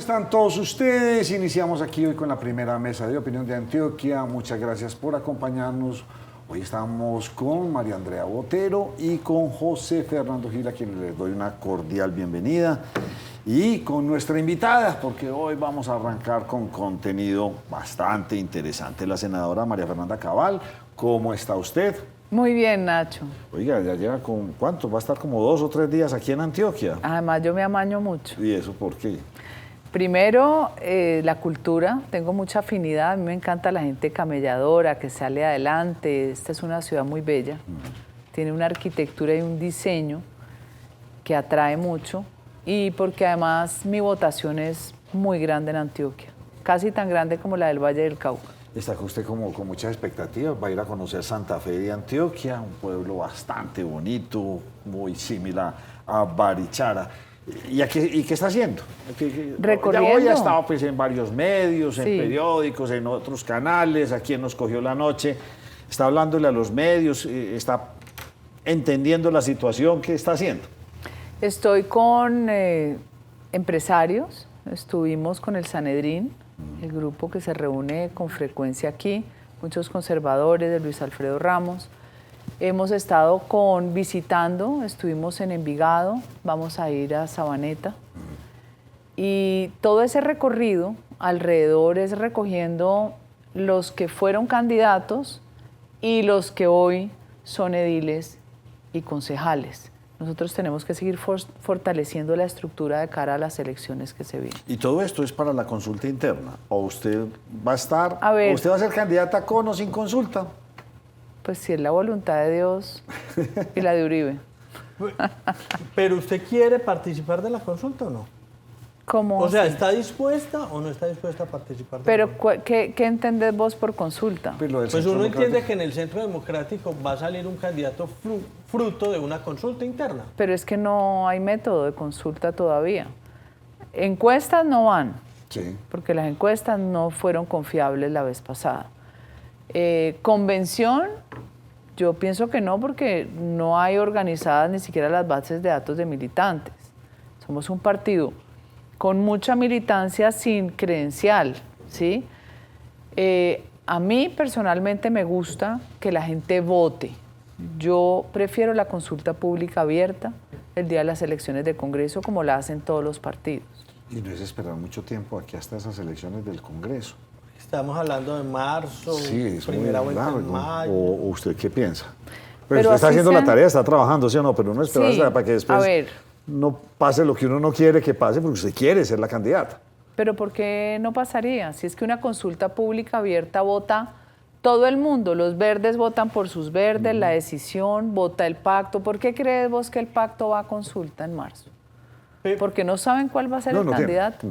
están todos ustedes? Iniciamos aquí hoy con la primera mesa de opinión de Antioquia. Muchas gracias por acompañarnos. Hoy estamos con María Andrea Botero y con José Fernando Gil, a quienes les doy una cordial bienvenida. Y con nuestra invitada, porque hoy vamos a arrancar con contenido bastante interesante. La senadora María Fernanda Cabal. ¿Cómo está usted? Muy bien, Nacho. Oiga, ya lleva con ¿cuánto? Va a estar como 2 o 3 días aquí en Antioquia. Además, yo me amaño mucho. ¿Y eso por qué? Primero, la cultura. Tengo mucha afinidad. A mí me encanta la gente camelladora, que sale adelante. Esta es una ciudad muy bella. Tiene una arquitectura y un diseño que atrae mucho. Y porque además mi votación es muy grande en Antioquia. Casi tan grande como la del Valle del Cauca. Está usted como con muchas expectativas, va a ir a conocer Santa Fe de Antioquia, un pueblo bastante bonito, muy similar a Barichara. ¿Y qué está haciendo? Recorriendo. Ya hoy ha estado pues, en varios medios, en Sí. periódicos, en otros canales, aquí en Nos Cogió la Noche. Está hablándole a los medios, está entendiendo la situación. ¿Qué está haciendo? Estoy con empresarios, estuvimos con el Sanedrín, el grupo que se reúne con frecuencia aquí, muchos conservadores de Luis Alfredo Ramos. Hemos estado visitando, estuvimos en Envigado, vamos a ir a Sabaneta. Y todo ese recorrido alrededor es recogiendo los que fueron candidatos y los que hoy son ediles y concejales. Nosotros tenemos que seguir fortaleciendo la estructura de cara a las elecciones que se vienen. ¿Y todo esto es para la consulta interna? ¿O usted va a estar, A ver, o usted va a ser candidata con o sin consulta? Pues si es la voluntad de Dios y la de Uribe. ¿Pero usted quiere participar de la consulta o no? ¿Cómo O sea, así? ¿está dispuesta o no está dispuesta a participar? Pero, ¿qué entendés vos por consulta? Pues, lo del Pues Centro uno Democrático. entiende que en el Centro Democrático va a salir un candidato fruto de una consulta interna. Pero es que no hay método de consulta todavía. Encuestas no van, Sí. porque las encuestas no fueron confiables la vez pasada. Convención, yo pienso que no, porque no hay organizadas ni siquiera las bases de datos de militantes. Somos un partido con mucha militancia sin credencial, ¿sí? A mí personalmente me gusta que la gente vote. Yo prefiero la consulta pública abierta el día de las elecciones de Congreso, como la hacen todos los partidos. Y no es esperar mucho tiempo aquí hasta esas elecciones del Congreso. Estamos hablando de marzo, Sí, es primera muy vuelta largo. en mayo. ¿O usted qué piensa? Pero Pero usted está así haciendo sean- la tarea, está trabajando, ¿sí o no? Pero no esperar Sí, para que después a ver. no pase lo que uno no quiere que pase, porque usted quiere ser la candidata. Pero ¿por qué no pasaría? Si es que una consulta pública abierta vota todo el mundo, los verdes votan por sus verdes, la decisión, vota el pacto. ¿Por qué crees vos que el pacto va a consulta en marzo? Porque no saben cuál va a ser el tiene. candidato.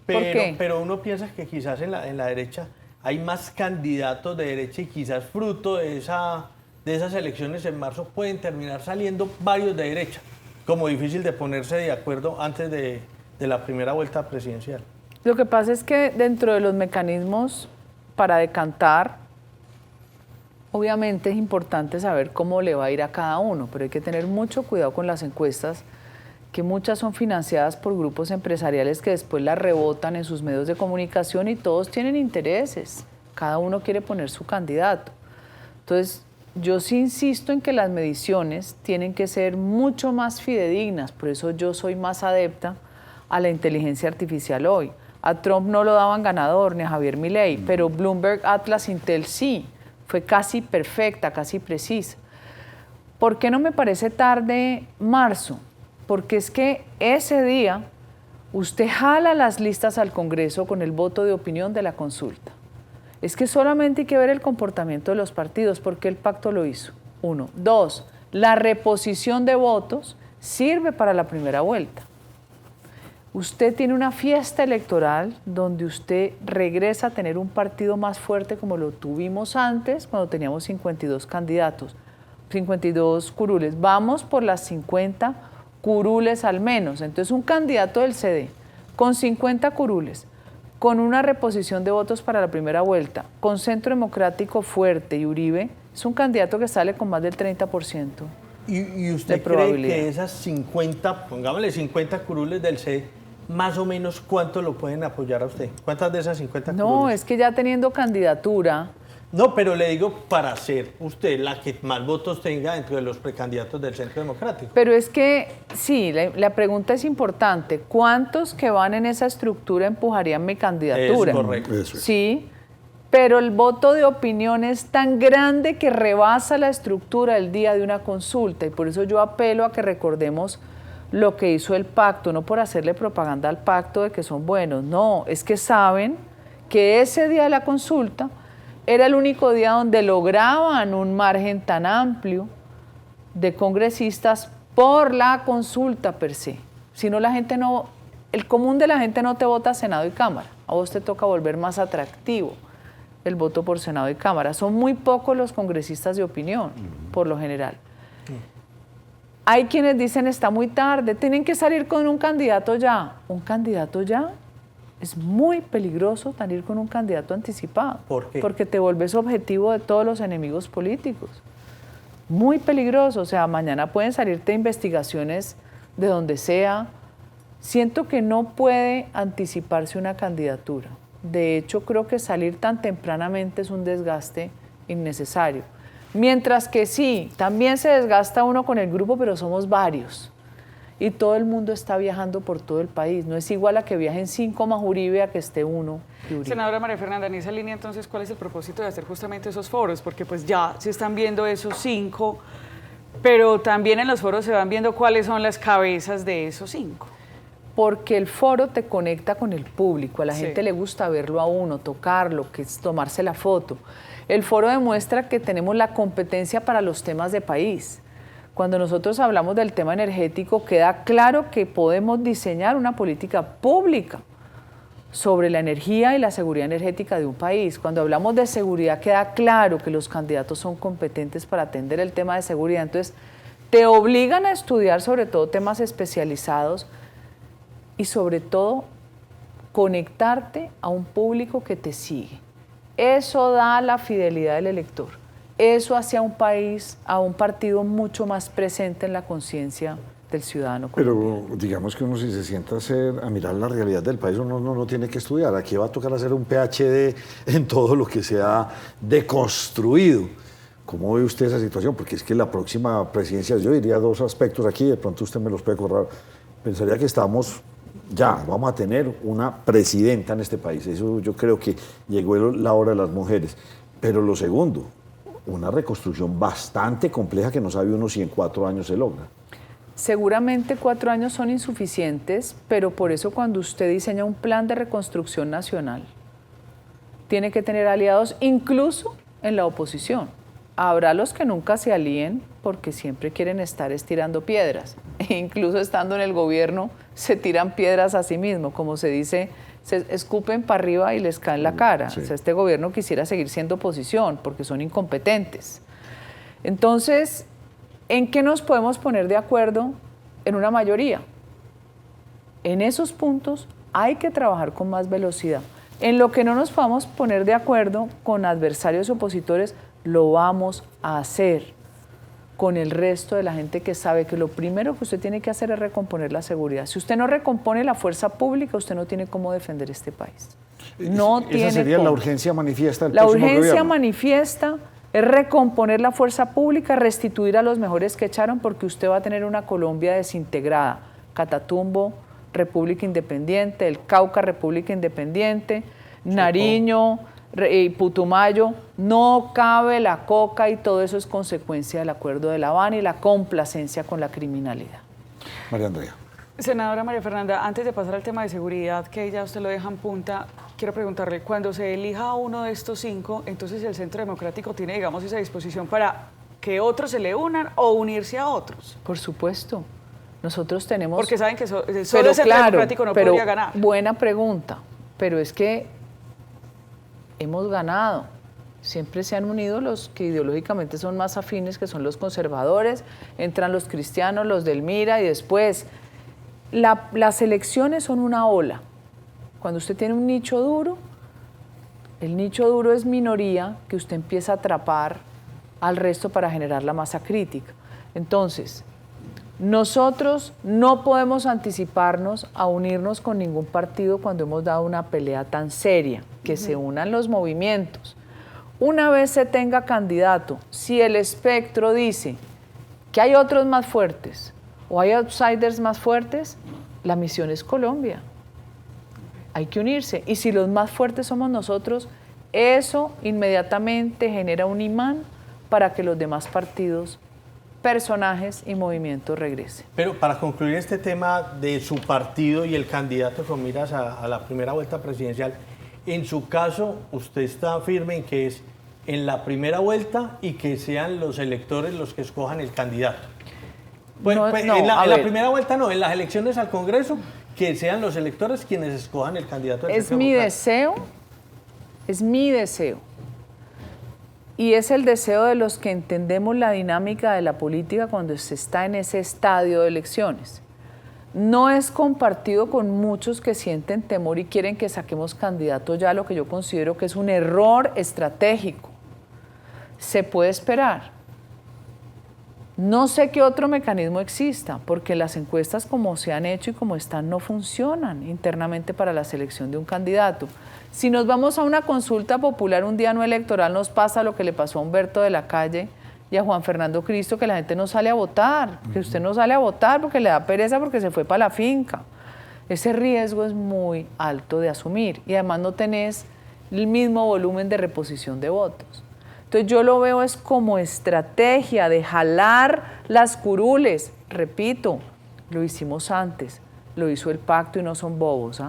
¿Por qué? Pero uno piensa que quizás en la derecha hay más candidatos de derecha y quizás fruto de esas elecciones en marzo pueden terminar saliendo varios de derecha, como difícil de ponerse de acuerdo antes de la primera vuelta presidencial. Lo que pasa es que dentro de los mecanismos para decantar, obviamente es importante saber cómo le va a ir a cada uno, pero hay que tener mucho cuidado con las encuestas, que muchas son financiadas por grupos empresariales que después las rebotan en sus medios de comunicación y todos tienen intereses. Cada uno quiere poner su candidato. Entonces, yo sí insisto en que las mediciones tienen que ser mucho más fidedignas, por eso yo soy más adepta a la inteligencia artificial hoy. A Trump no lo daban ganador, ni a Javier Milei, pero Bloomberg Atlas Intel sí, fue casi perfecta, casi precisa. ¿Por qué no me parece tarde marzo? Porque es que ese día usted jala las listas al Congreso con el voto de opinión de la consulta. Es que solamente hay que ver el comportamiento de los partidos, porque el pacto lo hizo. 1. 2. La reposición de votos sirve para la primera vuelta. Usted tiene una fiesta electoral donde usted regresa a tener un partido más fuerte como lo tuvimos antes, cuando teníamos 52 candidatos, 52 curules. Vamos por las 50 curules al menos. Entonces, un candidato del CD con 50 curules, con una reposición de votos para la primera vuelta, con Centro Democrático fuerte y Uribe, es un candidato que sale con más del 30%. ¿Y de usted cree probabilidad. que esas 50, pongámosle 50 curules del C, más o menos cuánto lo pueden apoyar a usted. ¿Cuántas de esas 50 No, curules? es que ya teniendo candidatura, No, pero le digo para ser usted la que más votos tenga dentro de los precandidatos del Centro Democrático. pero es que sí, la pregunta es importante. ¿Cuántos que van en esa estructura empujarían mi candidatura? Es correcto. Eso es. Sí, pero el voto de opinión es tan grande que rebasa la estructura el día de una consulta y por eso yo apelo a que recordemos lo que hizo el pacto, no por hacerle propaganda al pacto de que son buenos, no, es que saben que ese día de la consulta era el único día donde lograban un margen tan amplio de congresistas por la consulta per se. Si no, la gente no, el común de la gente no te vota Senado y Cámara, a vos te toca volver más atractivo el voto por Senado y Cámara. Son muy pocos los congresistas de opinión, por lo general. Hay quienes dicen está muy tarde, tienen que salir con un candidato ya. ¿Un candidato ya? Es muy peligroso salir con un candidato anticipado. ¿Por qué? Porque te vuelves objetivo de todos los enemigos políticos. Muy peligroso, o sea, mañana pueden salirte investigaciones de donde sea. Siento que no puede anticiparse una candidatura. De hecho, creo que salir tan tempranamente es un desgaste innecesario. Mientras que sí, también se desgasta uno con el grupo, pero somos varios. Y todo el mundo está viajando por todo el país. No es igual a que viajen 5 más Uribe a que esté uno de Uribe. Senadora María Fernanda, en esa línea entonces, ¿cuál es el propósito de hacer justamente esos foros? Porque pues ya se están viendo esos 5, pero también en los foros se van viendo cuáles son las cabezas de esos 5. Porque el foro te conecta con el público, a la Sí. gente le gusta verlo a uno, tocarlo, que es tomarse la foto. El foro demuestra que tenemos la competencia para los temas de país. Cuando nosotros hablamos del tema energético, queda claro que podemos diseñar una política pública sobre la energía y la seguridad energética de un país. Cuando hablamos de seguridad, queda claro que los candidatos son competentes para atender el tema de seguridad. Entonces, te obligan a estudiar sobre todo temas especializados y sobre todo conectarte a un público que te sigue. Eso da la fidelidad del elector. Eso hace a un país, a un partido mucho más presente en la conciencia del ciudadano colombiano. Pero digamos que uno si se sienta a mirar la realidad del país, uno no tiene que estudiar. Aquí va a tocar hacer un PhD en todo lo que se ha deconstruido. ¿Cómo ve usted esa situación? Porque es que la próxima presidencia, yo diría 2 aspectos aquí, de pronto usted me los puede correr. Pensaría que vamos a tener una presidenta en este país. Eso yo creo que llegó la hora de las mujeres. Pero lo segundo, una reconstrucción bastante compleja que no sabe uno si en 4 años se logra. Seguramente 4 años son insuficientes, pero por eso cuando usted diseña un plan de reconstrucción nacional, tiene que tener aliados incluso en la oposición. Habrá los que nunca se alíen porque siempre quieren estar estirando piedras. E incluso estando en el gobierno se tiran piedras a sí mismos, como se dice, se escupen para arriba y les cae en la cara. Sí. O sea, este gobierno quisiera seguir siendo oposición porque son incompetentes. Entonces, ¿en qué nos podemos poner de acuerdo en una mayoría? En esos puntos hay que trabajar con más velocidad. En lo que no nos podamos poner de acuerdo con adversarios opositores, lo vamos a hacer con el resto de la gente que sabe que lo primero que usted tiene que hacer es recomponer la seguridad. Si usted no recompone la fuerza pública, usted no tiene cómo defender este país. No tiene Esa sería la cómo. urgencia manifiesta del La próximo urgencia gobierno. manifiesta es recomponer la fuerza pública, restituir a los mejores que echaron, porque usted va a tener una Colombia desintegrada. Catatumbo, República Independiente, el Cauca, República Independiente, Nariño, Putumayo, no cabe la coca y todo eso es consecuencia del Acuerdo de La Habana y la complacencia con la criminalidad. María Andrea. Senadora María Fernanda, antes de pasar al tema de seguridad, que ya usted lo deja en punta, quiero preguntarle, cuando se elija a uno de estos 5, entonces el Centro Democrático tiene, digamos, esa disposición para que otros se le unan o unirse a otros. Por supuesto, nosotros tenemos... Porque saben que solo el pero Centro claro, Democrático no pero podría ganar. buena pregunta, pero es que hemos ganado. Siempre se han unido los que ideológicamente son más afines, que son los conservadores, entran los cristianos, los del Mira y después... Las elecciones son una ola. Cuando usted tiene un nicho duro, el nicho duro es minoría que usted empieza a atrapar al resto para generar la masa crítica. Entonces, Nosotros no podemos anticiparnos a unirnos con ningún partido cuando hemos dado una pelea tan seria, que se unan los movimientos. Una vez se tenga candidato, si el espectro dice que hay otros más fuertes o hay outsiders más fuertes, la misión es Colombia. Hay que unirse. Y si los más fuertes somos nosotros, eso inmediatamente genera un imán para que los demás partidos, personajes y movimientos regresen. Pero para concluir este tema de su partido y el candidato con miras a la primera vuelta presidencial, en su caso, usted está firme en que es en la primera vuelta y que sean los electores los que escojan el candidato. En la primera vuelta no, en las elecciones al Congreso, que sean los electores quienes escojan el candidato del Es mi deseo, y es el deseo de los que entendemos la dinámica de la política cuando se está en ese estadio de elecciones. No es compartido con muchos que sienten temor y quieren que saquemos candidatos ya, lo que yo considero que es un error estratégico. Se puede esperar. No sé qué otro mecanismo exista, porque las encuestas como se han hecho y como están no funcionan internamente para la selección de un candidato. Si nos vamos a una consulta popular un día no electoral, nos pasa lo que le pasó a Humberto de la Calle y a Juan Fernando Cristo, que la gente no sale a votar, que usted no sale a votar porque le da pereza porque se fue para la finca. Ese riesgo es muy alto de asumir y además no tenés el mismo volumen de reposición de votos. Entonces yo lo veo es como estrategia de jalar las curules. Repito, lo hicimos antes, lo hizo el pacto y no son bobos.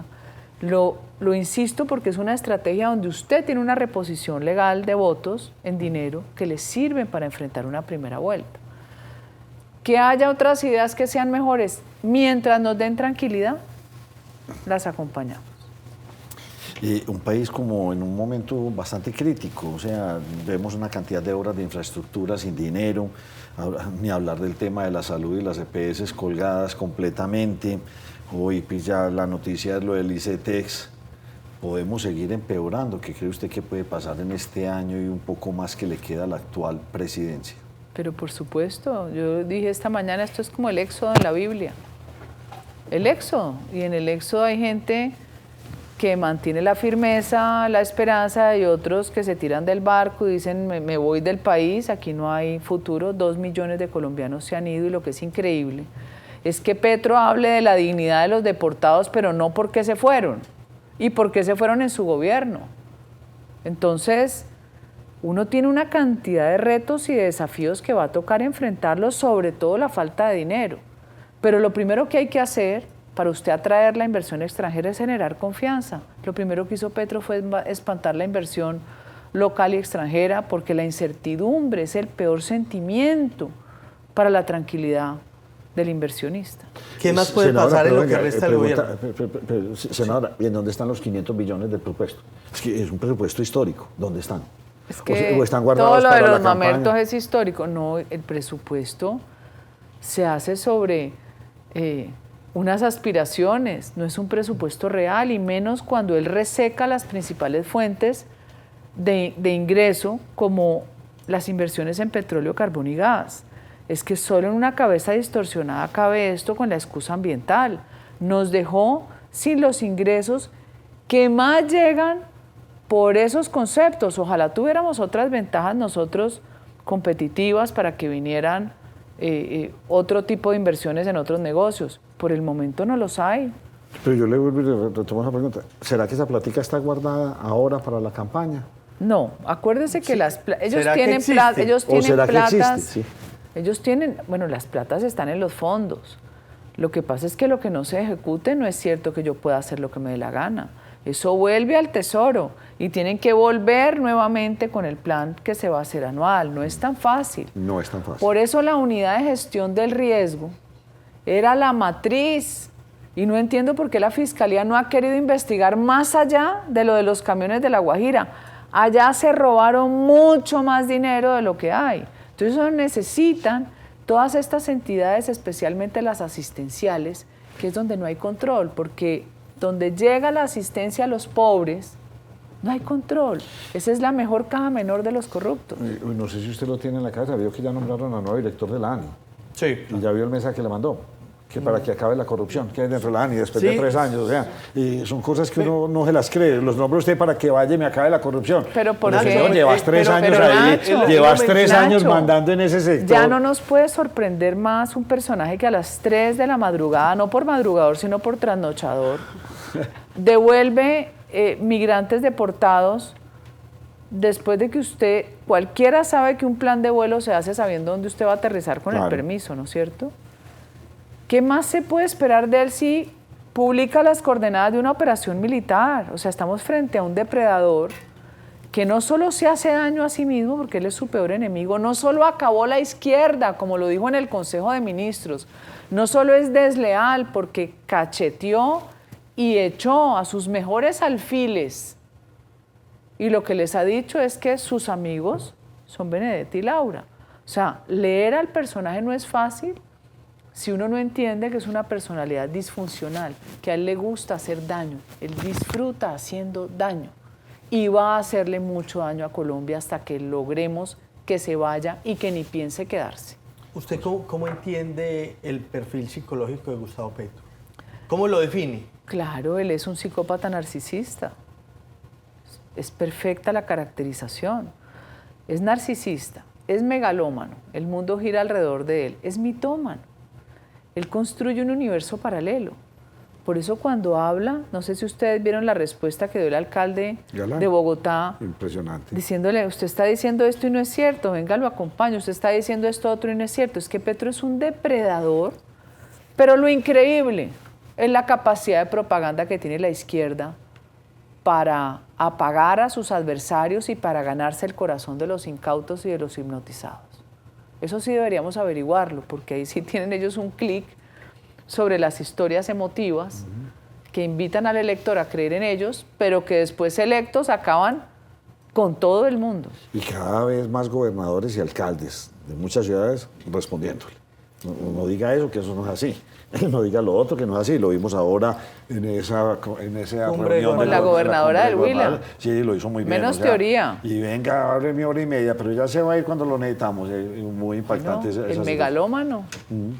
Lo insisto porque es una estrategia donde usted tiene una reposición legal de votos en dinero que le sirven para enfrentar una primera vuelta. Que haya otras ideas que sean mejores, mientras nos den tranquilidad, las acompañamos. Un país como en un momento bastante crítico, o sea, vemos una cantidad de obras de infraestructura sin dinero, ni hablar del tema de la salud y las EPS colgadas completamente. Hoy pues ya la noticia es lo del ICETEX. Podemos seguir empeorando. ¿Qué cree usted que puede pasar en este año y un poco más que le queda a la actual presidencia? Pero por supuesto, yo dije esta mañana, esto es como el éxodo en la Biblia. El éxodo, y en el éxodo hay gente que mantiene la firmeza, la esperanza, y otros que se tiran del barco y dicen me voy del país, aquí no hay futuro. 2 millones de colombianos se han ido y lo que es increíble es que Petro hable de la dignidad de los deportados, pero no por qué se fueron y por qué se fueron en su gobierno. Entonces, uno tiene una cantidad de retos y de desafíos que va a tocar enfrentarlos, sobre todo la falta de dinero. Pero lo primero que hay que hacer para usted atraer la inversión extranjera es generar confianza. Lo primero que hizo Petro fue espantar la inversión local y extranjera, porque la incertidumbre es el peor sentimiento para la tranquilidad del inversionista. ¿Qué más puede pasar en lo que resta del gobierno? Senadora, ¿y en dónde están los 500 billones del presupuesto? Es que es un presupuesto histórico. ¿Dónde están? Es que ¿O están guardados todo lo de para los la campaña? mamertos es histórico. No, el presupuesto se hace sobre unas aspiraciones, no es un presupuesto real, y menos cuando él reseca las principales fuentes de ingreso, como las inversiones en petróleo, carbón y gas. Es que solo en una cabeza distorsionada cabe esto con la excusa ambiental. Nos dejó sin los ingresos que más llegan por esos conceptos. Ojalá tuviéramos otras ventajas nosotros competitivas para que vinieran otro tipo de inversiones en otros negocios. Por el momento no los hay. Pero yo le vuelvo y le retomo esa pregunta. ¿Será que esa plática está guardada ahora para la campaña? No, acuérdese que ellos ¿Será que tienen existe? plata, ellos ¿O tienen será que platas. existe? Sí. Ellos tienen, bueno, las platas están en los fondos. Lo que pasa es que lo que no se ejecute, no es cierto que yo pueda hacer lo que me dé la gana. Eso vuelve al Tesoro y tienen que volver nuevamente con el plan que se va a hacer anual. No es tan fácil. No es tan fácil. Por eso la unidad de gestión del riesgo era la matriz. Y no entiendo por qué la Fiscalía no ha querido investigar más allá de lo de los camiones de La Guajira. Allá se robaron mucho más dinero de lo que hay. Entonces eso necesitan todas estas entidades, especialmente las asistenciales, que es donde no hay control, porque donde llega la asistencia a los pobres, no hay control. Esa es la mejor caja menor de los corruptos. No sé si usted lo tiene en la cabeza, veo que ya nombraron a nuevo director de la ANI. Sí. Y ya vio el mensaje que le mandó, que para que acabe la corrupción, que es dentro de la ANI, después de Sí. 3 años, o sea, y son cosas que uno no se las cree. Los nombra usted para que vaya y me acabe la corrupción. Pero ¿por Pero, qué? señor, llevas 3 años pero, ahí, Nacho, llevas 3 años Nacho, mandando en ese sector. Ya no nos puede sorprender más un personaje que a las 3 de la madrugada, no por madrugador, sino por trasnochador, devuelve migrantes deportados después de que usted, cualquiera sabe que un plan de vuelo se hace sabiendo dónde usted va a aterrizar con el Claro. permiso, ¿no es cierto? ¿Qué más se puede esperar de él si publica las coordenadas de una operación militar? O sea, estamos frente a un depredador que no solo se hace daño a sí mismo, porque él es su peor enemigo, no solo acabó la izquierda, como lo dijo en el Consejo de Ministros, no solo es desleal porque cacheteó y echó a sus mejores alfiles, y lo que les ha dicho es que sus amigos son Benedetti y Laura. O sea, leer al personaje no es fácil si uno no entiende que es una personalidad disfuncional, que a él le gusta hacer daño, él disfruta haciendo daño y va a hacerle mucho daño a Colombia hasta que logremos que se vaya y que ni piense quedarse. ¿Usted cómo entiende el perfil psicológico de Gustavo Petro? ¿Cómo lo define? Claro, él es un psicópata narcisista. Es perfecta la caracterización. Es narcisista, es megalómano, el mundo gira alrededor de él, es mitómano. Él construye un universo paralelo. Por eso cuando habla, no sé si ustedes vieron la respuesta que dio el alcalde Galán. de Bogotá, Impresionante. diciéndole, usted está diciendo esto y no es cierto, venga, lo acompaño, usted está diciendo esto otro y no es cierto. Es que Petro es un depredador, pero lo increíble es la capacidad de propaganda que tiene la izquierda para apagar a sus adversarios y para ganarse el corazón de los incautos y de los hipnotizados. Eso sí deberíamos averiguarlo, porque ahí sí tienen ellos un clic sobre las historias emotivas que invitan al elector a creer en ellos, pero que después electos acaban con todo el mundo. Y cada vez más gobernadores y alcaldes de muchas ciudades respondiéndole. No diga eso, que eso no es así. No diga lo otro, que no es así. Lo vimos ahora en esa Cumbre reunión. con la gobernadora del Huila. Sí, lo hizo muy bien. Menos teoría. Y venga, abre mi hora y media, pero ya se va a ir cuando lo necesitamos. Muy impactante. No, esa el situación. megalómano,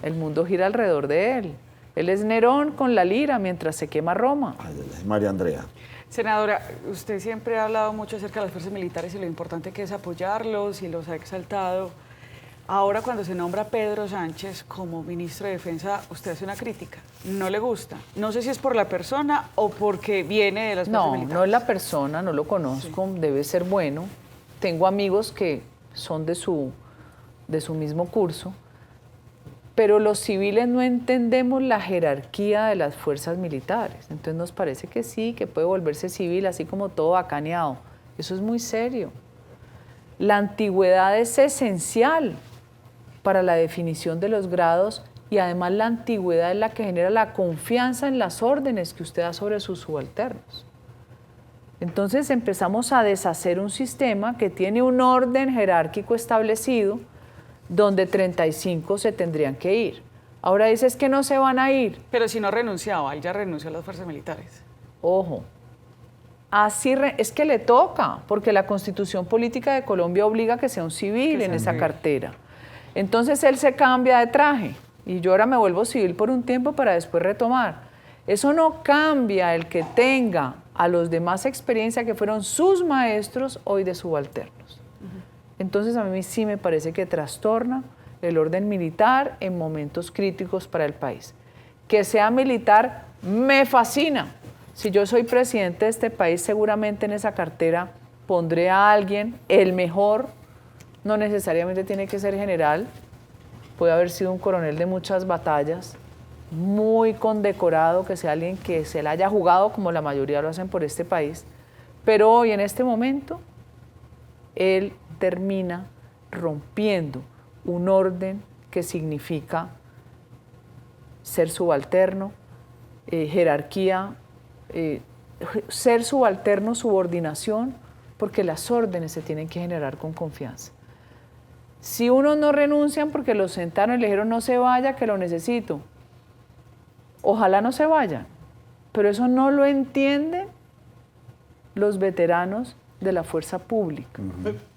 el mundo gira alrededor de él. Él es Nerón con la lira mientras se quema Roma. Ay, María Andrea. Senadora, usted siempre ha hablado mucho acerca de las fuerzas militares y lo importante que es apoyarlos y los ha exaltado. Ahora cuando se nombra Pedro Sánchez como ministro de Defensa, usted hace una crítica. No le gusta. No sé si es por la persona o porque viene de las fuerzas militares. No es la persona, no lo conozco, debe ser bueno. Tengo amigos que son de su mismo curso, pero los civiles no entendemos la jerarquía de las fuerzas militares. Entonces nos parece que sí, que puede volverse civil, así como todo bacaneado. Eso es muy serio. La antigüedad es esencial para la definición de los grados y además la antigüedad es la que genera la confianza en las órdenes que usted da sobre sus subalternos. Entonces empezamos a deshacer un sistema que tiene un orden jerárquico establecido donde 35 se tendrían que ir. Ahora dices que no se van a ir. Pero si no renunciaba, él ya renunció a las fuerzas militares. Ojo, es que le toca, porque la Constitución Política de Colombia obliga a que sea un civil en esa cartera. Entonces él se cambia de traje y yo ahora me vuelvo civil por un tiempo para después retomar. Eso no cambia el que tenga a los de más experiencia que fueron sus maestros hoy de subalternos. Entonces a mí sí me parece que trastorna el orden militar en momentos críticos para el país. Que sea militar me fascina. Si yo soy presidente de este país, seguramente en esa cartera pondré a alguien, el mejor. No necesariamente tiene que ser general, puede haber sido un coronel de muchas batallas, muy condecorado, que sea alguien que se la haya jugado como la mayoría lo hacen por este país, pero hoy en este momento él termina rompiendo un orden que significa ser subalterno, jerarquía, ser subalterno, subordinación, porque las órdenes se tienen que generar con confianza. Si unos no renuncian porque los sentaron y le dijeron no se vaya, que lo necesito, ojalá no se vayan, pero eso no lo entienden los veteranos de la fuerza pública.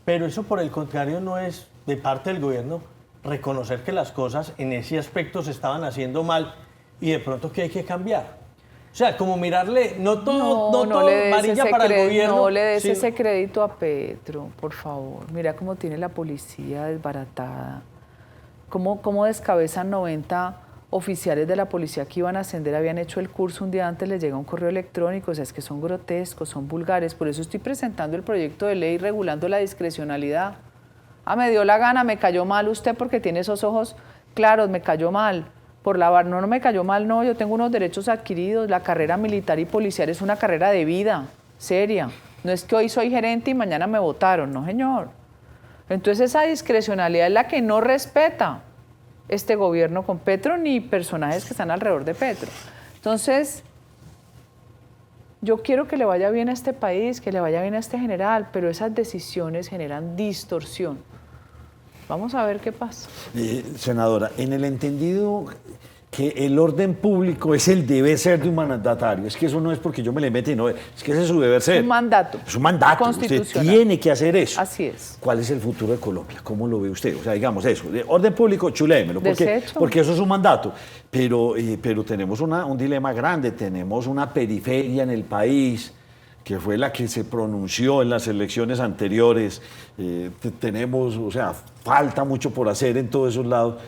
Pero eso por el contrario no es de parte del gobierno, reconocer que las cosas en ese aspecto se estaban haciendo mal y de pronto que hay que cambiar. O sea, como mirarle, no todo varilla para el gobierno. No le des ese crédito a Petro, por favor. Mira cómo tiene la policía desbaratada. Cómo descabezan 90 oficiales de la policía que iban a ascender, habían hecho el curso un día antes, les llega un correo electrónico. O sea, es que son grotescos, son vulgares. Por eso estoy presentando el proyecto de ley regulando la discrecionalidad. Me dio la gana, me cayó mal usted porque tiene esos ojos claros, me cayó mal. No me cayó mal, no, yo tengo unos derechos adquiridos. La carrera militar y policial es una carrera de vida, seria. No es que hoy soy gerente y mañana me votaron, no señor. Entonces esa discrecionalidad es la que no respeta este gobierno con Petro ni personajes que están alrededor de Petro. Entonces, yo quiero que le vaya bien a este país, que le vaya bien a este general, pero esas decisiones generan distorsión. Vamos a ver qué pasa. Senadora, en el entendido que el orden público es el deber ser de un mandatario, es que eso no es porque yo me le mete, no, es que ese es su deber ser. Un mandato. Es un mandato, usted tiene que hacer eso. Así es. ¿Cuál es el futuro de Colombia? ¿Cómo lo ve usted? O sea, digamos eso, de orden público, chulémelo, porque eso es un mandato, pero tenemos un dilema grande, tenemos una periferia en el país, que fue la que se pronunció en las elecciones anteriores, tenemos, o sea, falta mucho por hacer en todos esos lados.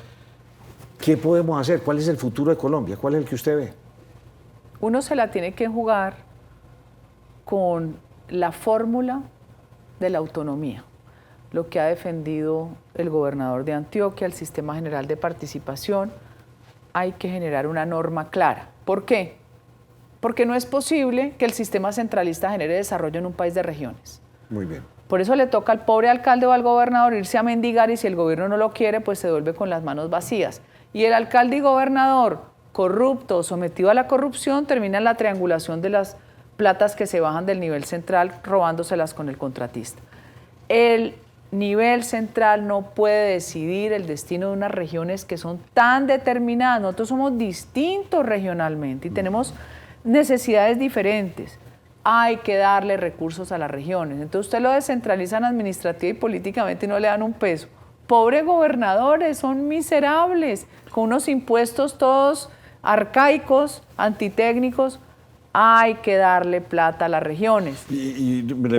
¿Qué podemos hacer? ¿Cuál es el futuro de Colombia? ¿Cuál es el que usted ve? Uno se la tiene que jugar con la fórmula de la autonomía, lo que ha defendido el gobernador de Antioquia, el Sistema General de Participación. Hay que generar una norma clara. ¿Por qué? Porque no es posible que el sistema centralista genere desarrollo en un país de regiones. Muy bien. Por eso le toca al pobre alcalde o al gobernador irse a mendigar y si el gobierno no lo quiere, pues se vuelve con las manos vacías. Y el alcalde y gobernador corrupto, sometido a la corrupción, termina en la triangulación de las platas que se bajan del nivel central, robándoselas con el contratista. El nivel central no puede decidir el destino de unas regiones que son tan determinadas. Nosotros somos distintos regionalmente y tenemos necesidades diferentes. Hay que darle recursos a las regiones. Entonces usted lo descentralizan administrativa y políticamente y no le dan un peso. Pobres gobernadores, son miserables, con unos impuestos todos arcaicos, antitécnicos. Hay que darle plata a las regiones. Y me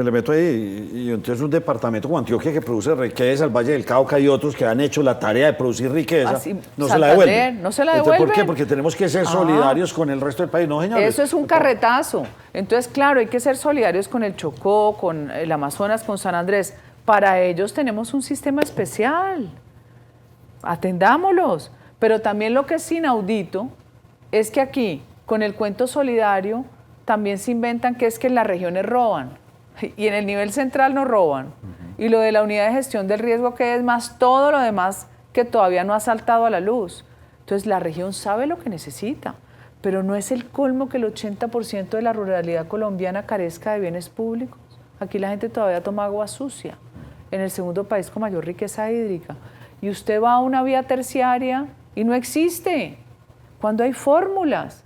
le meto ahí, y entonces un departamento como Antioquia que produce riqueza, el Valle del Cauca y otros que han hecho la tarea de producir riqueza, no se la devuelven. No se la devuelven. ¿Por qué? Porque tenemos que ser solidarios con el resto del país, ¿no, señores? Eso es un carretazo. Entonces, claro, hay que ser solidarios con el Chocó, con el Amazonas, con San Andrés. Para ellos tenemos un sistema especial. Atendámoslos. Pero también lo que es inaudito es que aquí, con el cuento solidario, también se inventan que es que en las regiones roban y en el nivel central no roban. Y lo de la unidad de gestión del riesgo, que es más todo lo demás que todavía no ha saltado a la luz. Entonces la región sabe lo que necesita, pero no es el colmo que el 80% de la ruralidad colombiana carezca de bienes públicos. Aquí la gente todavía toma agua sucia, en el segundo país con mayor riqueza hídrica. Y usted va a una vía terciaria y no existe. Cuando hay fórmulas,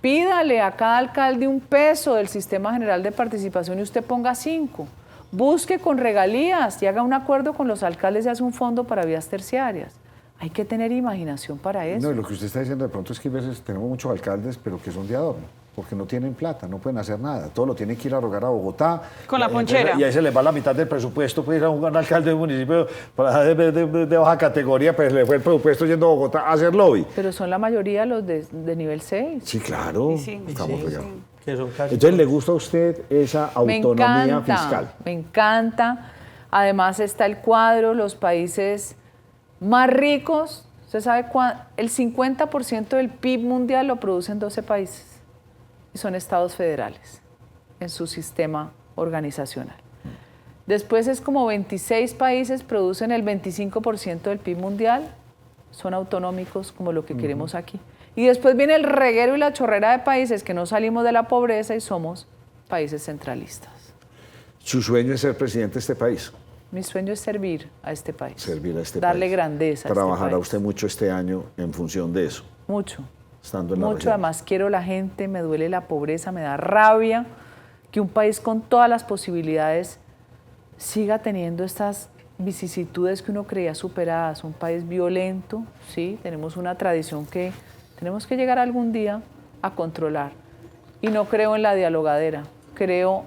pídale a cada alcalde un peso del Sistema General de Participación y usted ponga 5. Busque con regalías y haga un acuerdo con los alcaldes y hace un fondo para vías terciarias. Hay que tener imaginación para eso. No, y lo que usted está diciendo de pronto es que a veces tenemos muchos alcaldes, pero que son de adorno, porque no tienen plata, no pueden hacer nada. Todo lo tienen que ir a rogar a Bogotá. Con la ponchera. Y ahí se les va la mitad del presupuesto, pues ir a un alcalde de un municipio de baja categoría, pues le fue el presupuesto yendo a Bogotá a hacer lobby. Pero son la mayoría los de nivel 6. Sí, claro. Sí, Estamos fregados. Que son casi Entonces, ¿le gusta a usted esa autonomía fiscal? Me encanta. Además está el cuadro, los países más ricos. Usted sabe el 50% del PIB mundial lo producen 12 países. Y son estados federales en su sistema organizacional. Después es como 26 países producen el 25% del PIB mundial, son autonómicos como lo que queremos aquí. Y después viene el reguero y la chorrera de países que no salimos de la pobreza y somos países centralistas. ¿Su sueño es ser presidente de este país? Mi sueño es servir a este país. Servir a este darle país. grandeza a este ¿Trabajará país. usted mucho este año en función de eso? Mucho. Estando en la Mucho, región. además quiero la gente, me duele la pobreza, me da rabia que un país con todas las posibilidades siga teniendo estas vicisitudes que uno creía superadas, un país violento, sí, tenemos una tradición que tenemos que llegar algún día a controlar. Y no creo en la dialogadera, creo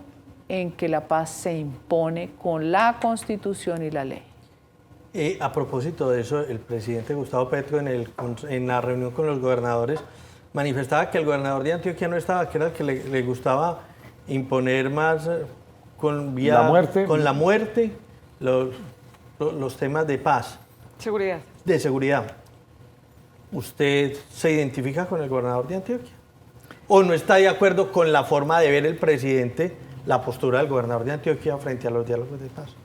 en que la paz se impone con la Constitución y la ley. A propósito de eso, el presidente Gustavo Petro en la reunión con los gobernadores manifestaba que el gobernador de Antioquia no estaba, que era el que le gustaba imponer más con la muerte los temas de paz. Seguridad. De seguridad. ¿Usted se identifica con el gobernador de Antioquia? ¿O no está de acuerdo con la forma de ver el presidente, la postura del gobernador de Antioquia frente a los diálogos de paz?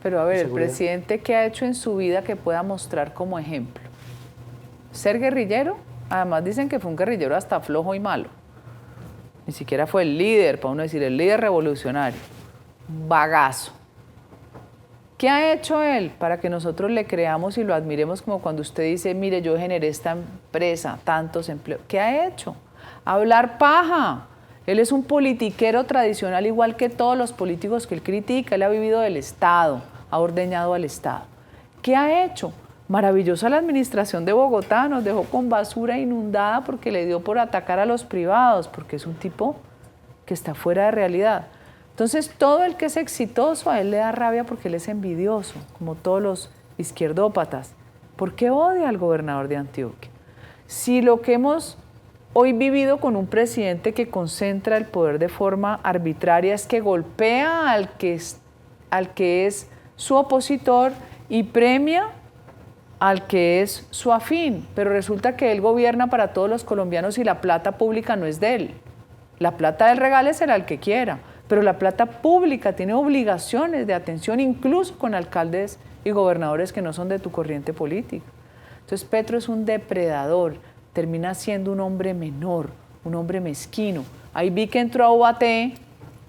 Pero a ver, el presidente, ¿qué ha hecho en su vida que pueda mostrar como ejemplo? ¿Ser guerrillero? Además dicen que fue un guerrillero hasta flojo y malo. Ni siquiera fue el líder, para uno decir, el líder revolucionario. Bagazo. ¿Qué ha hecho él para que nosotros le creamos y lo admiremos como cuando usted dice, mire, yo generé esta empresa, tantos empleos? ¿Qué ha hecho? Hablar paja. Él es un politiquero tradicional igual que todos los políticos que él critica. Él ha vivido del Estado, ha ordeñado al Estado. ¿Qué ha hecho? Maravillosa la administración de Bogotá, nos dejó con basura inundada porque le dio por atacar a los privados, porque es un tipo que está fuera de realidad. Entonces, todo el que es exitoso a él le da rabia porque él es envidioso, como todos los izquierdópatas. ¿Por qué odia al gobernador de Antioquia? Si lo que hemos hoy vivido con un presidente que concentra el poder de forma arbitraria es que golpea al que es su opositor y premia al que es su afín, pero resulta que él gobierna para todos los colombianos y la plata pública no es de él. La plata del regálesela al que quiera, pero la plata pública tiene obligaciones de atención incluso con alcaldes y gobernadores que no son de tu corriente política. Entonces Petro es un depredador, termina siendo un hombre menor, un hombre mezquino. Ahí vi que entró a Ubaté,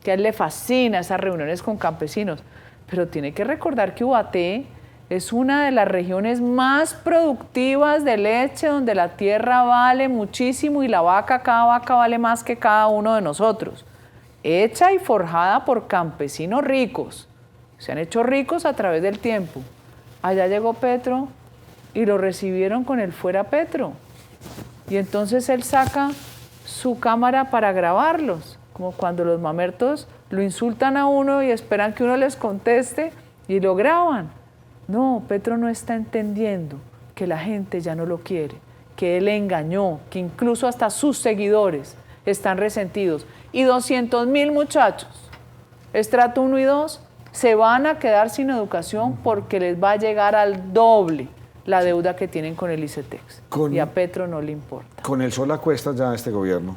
que a él le fascina esas reuniones con campesinos, pero tiene que recordar que Ubaté es una de las regiones más productivas de leche, donde la tierra vale muchísimo y la vaca, cada vaca vale más que cada uno de nosotros. Hecha y forjada por campesinos ricos. Se han hecho ricos a través del tiempo. Allá llegó Petro y lo recibieron con el fuera Petro. Y entonces él saca su cámara para grabarlos, como cuando los mamertos lo insultan a uno y esperan que uno les conteste y lo graban. No, Petro no está entendiendo que la gente ya no lo quiere, que él le engañó, que incluso hasta sus seguidores están resentidos. Y 200.000 muchachos, estrato 1 y 2, se van a quedar sin educación porque les va a llegar al doble la deuda que tienen con el ICETEX. Y a Petro no le importa. Con el sol a cuestas ya este gobierno,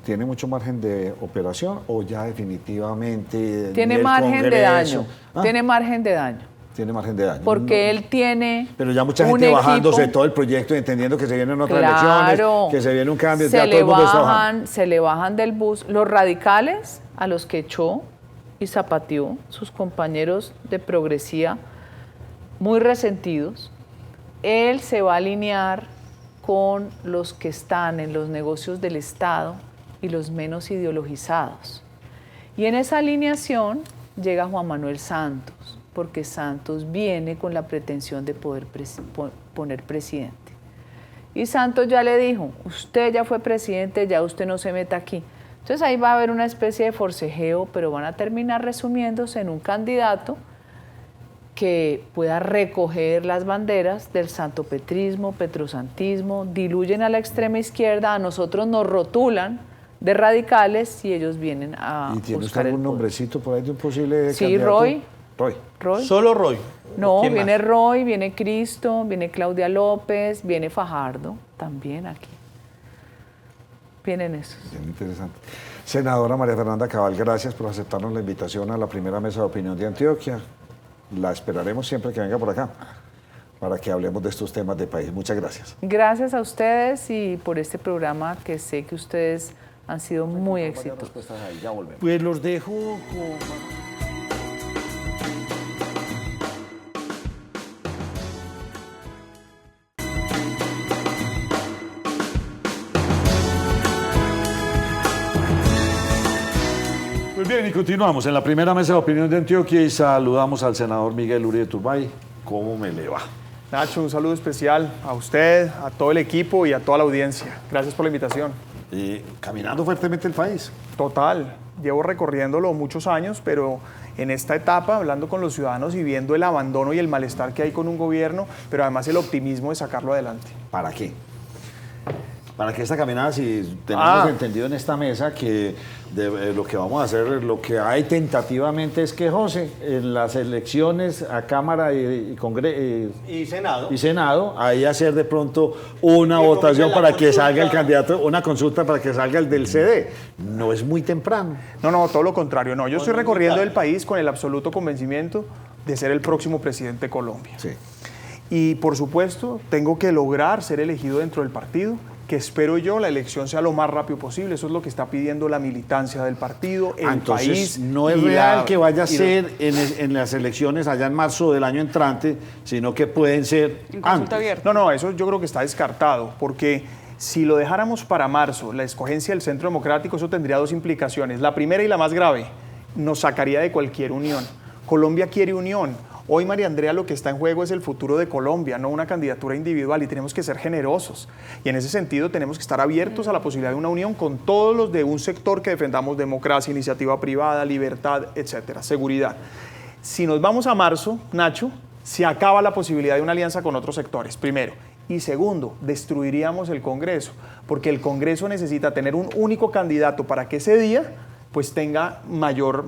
¿tiene mucho margen de operación o ya definitivamente tiene margen de daño? Tiene margen de daño. Tiene margen de daño. Porque él tiene. Pero ya mucha gente bajándose todo el proyecto y entendiendo que se vienen otras elecciones, que se viene un cambio, ya todo el mundo está bajando. Se le bajan del bus. Los radicales, a los que echó y zapateó, sus compañeros de progresía, muy resentidos, él se va a alinear con los que están en los negocios del Estado y los menos ideologizados. Y en esa alineación llega Juan Manuel Santos, porque Santos viene con la pretensión de poder poner presidente. Y Santos ya le dijo, usted ya fue presidente, ya usted no se meta aquí. Entonces ahí va a haber una especie de forcejeo, pero van a terminar resumiéndose en un candidato que pueda recoger las banderas del santopetrismo, petrosantismo, diluyen a la extrema izquierda, a nosotros nos rotulan de radicales y ellos vienen a ¿Y tiene usted buscar algún nombrecito por ahí de un posible sí, candidato? Roy. ¿Solo Roy? No, viene más? Roy, viene Cristo, viene Claudia López, viene Fajardo, también aquí. Vienen esos. Bien interesante. Senadora María Fernanda Cabal, gracias por aceptarnos la invitación a la primera mesa de opinión de Antioquia. La esperaremos siempre que venga por acá para que hablemos de estos temas de país. Muchas gracias. Gracias a ustedes y por este programa que sé que ustedes han sido muy exitosos. Ya volvemos. Pues los dejo con... bien, y continuamos en la primera mesa de opinión de Antioquia y saludamos al senador Miguel Uribe Turbay. ¿Cómo me le va? Nacho, un saludo especial a usted, a todo el equipo y a toda la audiencia. Gracias por la invitación. Caminando fuertemente el país. Total, llevo recorriéndolo muchos años, pero en esta etapa, hablando con los ciudadanos y viendo el abandono y el malestar que hay con un gobierno, pero además el optimismo de sacarlo adelante. ¿Para qué? ¿Para qué esta caminada? Si tenemos entendido en esta mesa que lo que vamos a hacer, lo que hay tentativamente es que José, en las elecciones a Cámara y Senado, ahí hacer de pronto una votación para que salga el candidato, una consulta para que salga el del CD. No es muy temprano. No, todo lo contrario. No, yo estoy recorriendo el país con el absoluto convencimiento de ser el próximo presidente de Colombia. Sí. Y por supuesto, tengo que lograr ser elegido dentro del partido, que espero yo la elección sea lo más rápido posible. Eso es lo que está pidiendo la militancia del partido, el país. No es real que vaya a ser en las elecciones allá en marzo del año entrante, sino que pueden ser en consulta abierta. No, eso yo creo que está descartado, porque si lo dejáramos para marzo, la escogencia del Centro Democrático, eso tendría dos implicaciones. La primera y la más grave, nos sacaría de cualquier unión. Colombia quiere unión. Hoy, María Andrea, lo que está en juego es el futuro de Colombia, no una candidatura individual, y tenemos que ser generosos. Y en ese sentido tenemos que estar abiertos a la posibilidad de una unión con todos los de un sector que defendamos democracia, iniciativa privada, libertad, etcétera, seguridad. Si nos vamos a marzo, Nacho, se acaba la posibilidad de una alianza con otros sectores, primero. Y segundo, destruiríamos el Congreso, porque el Congreso necesita tener un único candidato para que ese día pues tenga mayor,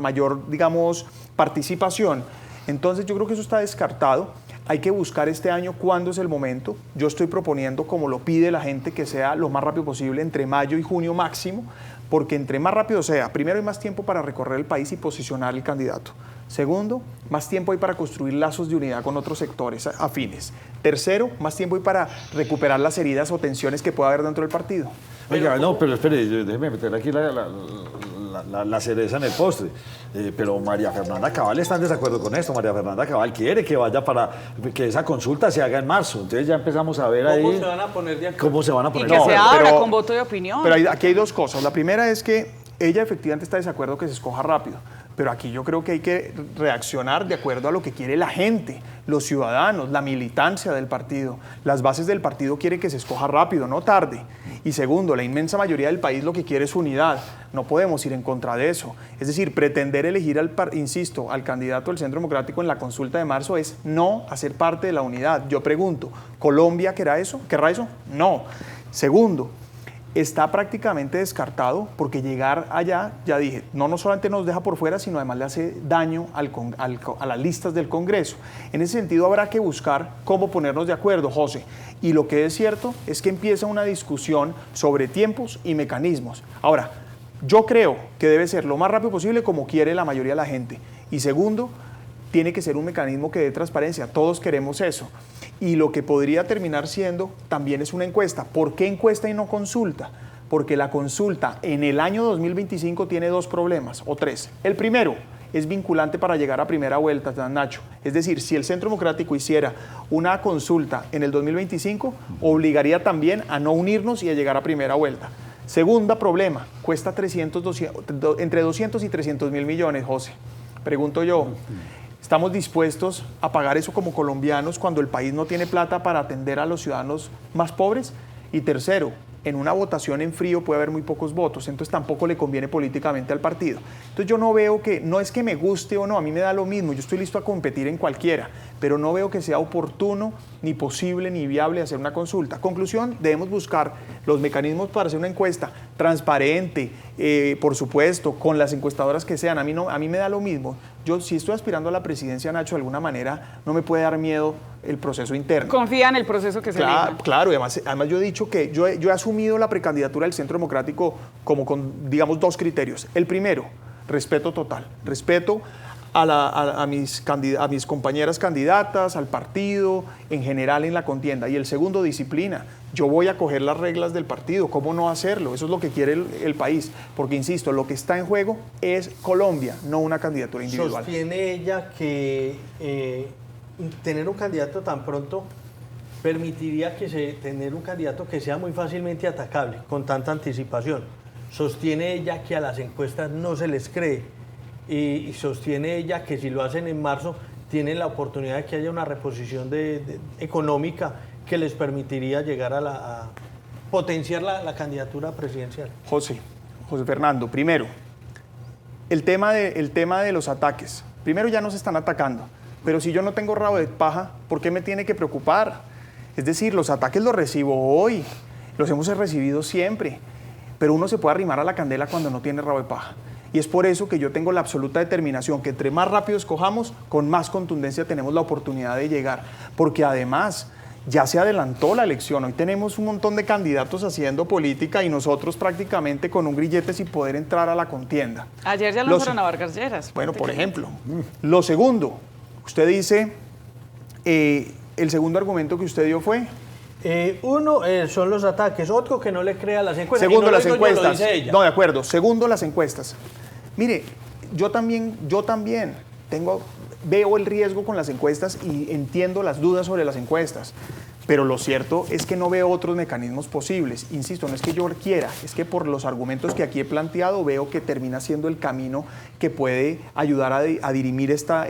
digamos, participación. Entonces yo creo que eso está descartado. Hay que buscar este año cuándo es el momento. Yo estoy proponiendo, como lo pide la gente, que sea lo más rápido posible, entre mayo y junio máximo, porque entre más rápido sea, primero hay más tiempo para recorrer el país y posicionar el candidato. Segundo, más tiempo hay para construir lazos de unidad con otros sectores afines. Tercero, más tiempo hay para recuperar las heridas o tensiones que pueda haber dentro del partido. Oiga, no, pero espere, déjeme meter aquí la cereza en el postre. Pero María Fernanda Cabal está en desacuerdo con esto. María Fernanda Cabal quiere que vaya que esa consulta se haga en marzo. Entonces ya empezamos a ver ahí... ¿Cómo se van a poner de acuerdo? ¿Cómo se van a poner de acuerdo? Y que se abra con voto de opinión. Pero aquí hay dos cosas. La primera es que ella efectivamente está de desacuerdo que se escoja rápido. Pero aquí yo creo que hay que reaccionar de acuerdo a lo que quiere la gente, los ciudadanos, la militancia del partido. Las bases del partido quieren que se escoja rápido, no tarde. Y segundo, la inmensa mayoría del país lo que quiere es unidad. No podemos ir en contra de eso. Es decir, pretender elegir al candidato del Centro Democrático en la consulta de marzo es no hacer parte de la unidad. Yo pregunto, ¿Colombia querrá eso? No. Segundo, está prácticamente descartado porque llegar allá, ya dije, no solamente nos deja por fuera, sino además le hace daño a las listas del Congreso. En ese sentido habrá que buscar cómo ponernos de acuerdo, José. Y lo que es cierto es que empieza una discusión sobre tiempos y mecanismos. Ahora, yo creo que debe ser lo más rápido posible como quiere la mayoría de la gente. Y segundo, tiene que ser un mecanismo que dé transparencia. Todos queremos eso. Y lo que podría terminar siendo también es una encuesta. ¿Por qué encuesta y no consulta? Porque la consulta en el año 2025 tiene dos problemas, o tres. El primero es vinculante para llegar a primera vuelta, Nacho. Es decir, si el Centro Democrático hiciera una consulta en el 2025, obligaría también a no unirnos y a llegar a primera vuelta. Segundo problema, cuesta entre 200 y 300 mil millones, José. Pregunto yo, ¿estamos dispuestos a pagar eso como colombianos cuando el país no tiene plata para atender a los ciudadanos más pobres? Y tercero, en una votación en frío puede haber muy pocos votos, entonces tampoco le conviene políticamente al partido. Entonces yo no veo que, no es que me guste o no, a mí me da lo mismo, yo estoy listo a competir en cualquiera, pero no veo que sea oportuno, ni posible, ni viable hacer una consulta. Conclusión, debemos buscar los mecanismos para hacer una encuesta transparente, por supuesto, con las encuestadoras que sean. A mí me da lo mismo. Yo, si estoy aspirando a la presidencia, Nacho, de alguna manera, no me puede dar miedo el proceso interno. Confía en el proceso que se elija. Claro, y además yo he dicho que yo he asumido la precandidatura del Centro Democrático como con, digamos, dos criterios. El primero, respeto total. Respeto a mis compañeras candidatas, al partido, en general en la contienda. Y el segundo, disciplina. Yo voy a coger las reglas del partido, ¿cómo no hacerlo? Eso es lo que quiere el país, porque insisto, lo que está en juego es Colombia, no una candidatura individual. ¿Sostiene ella que tener un candidato tan pronto permitiría tener un candidato que sea muy fácilmente atacable, con tanta anticipación? ¿Sostiene ella que a las encuestas no se les cree y sostiene ella que si lo hacen en marzo, tienen la oportunidad de que haya una reposición económica que les permitiría llegar a potenciar la candidatura presidencial. José Fernando, primero, el tema de los ataques. Primero, ya nos están atacando, pero si yo no tengo rabo de paja, ¿por qué me tiene que preocupar? Es decir, los ataques los recibo hoy, los hemos recibido siempre, pero uno se puede arrimar a la candela cuando no tiene rabo de paja. Y es por eso que yo tengo la absoluta determinación que entre más rápido escojamos, con más contundencia tenemos la oportunidad de llegar. Porque además ya se adelantó la elección. Hoy tenemos un montón de candidatos haciendo política y nosotros prácticamente con un grillete sin poder entrar a la contienda. Ayer ya lanzaron a Vargas Lleras. Bueno, por ejemplo. Lo segundo, usted dice, el segundo argumento que usted dio fue... Uno son los ataques, otro que no le crea las encuestas. Segundo, no las lo digo yo, encuestas. lo dice ella. No, de acuerdo. Segundo, las encuestas. Mire, yo también veo el riesgo con las encuestas y entiendo las dudas sobre las encuestas, pero lo cierto es que no veo otros mecanismos posibles. Insisto, no es que yo quiera, es que por los argumentos que aquí he planteado veo que termina siendo el camino que puede ayudar a dirimir esta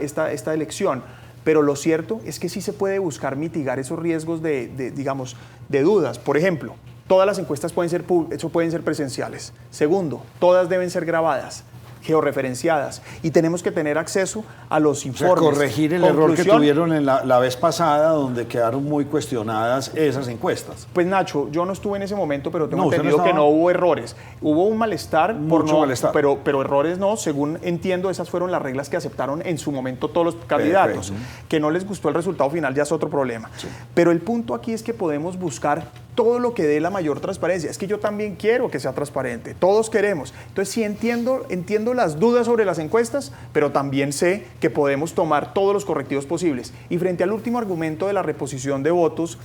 elección. Pero lo cierto es que sí se puede buscar mitigar esos riesgos de dudas. Por ejemplo, todas las encuestas pueden ser presenciales. Segundo, todas deben ser grabadas, georreferenciadas, y tenemos que tener acceso a los informes. O sea, corregir el error que tuvieron en la vez pasada, donde quedaron muy cuestionadas esas encuestas. Pues Nacho, yo no estuve en ese momento, pero tengo usted entendido no que no hubo errores. Hubo un malestar, malestar. Pero errores no, según entiendo, esas fueron las reglas que aceptaron en su momento todos los candidatos. Perfecto. Que no les gustó el resultado final ya es otro problema. Sí. Pero el punto aquí es que podemos buscar todo lo que dé la mayor transparencia. Es que yo también quiero que sea transparente, todos queremos. Entonces sí entiendo las dudas sobre las encuestas, pero también sé que podemos tomar todos los correctivos posibles. Y frente al último argumento de la reposición de votos,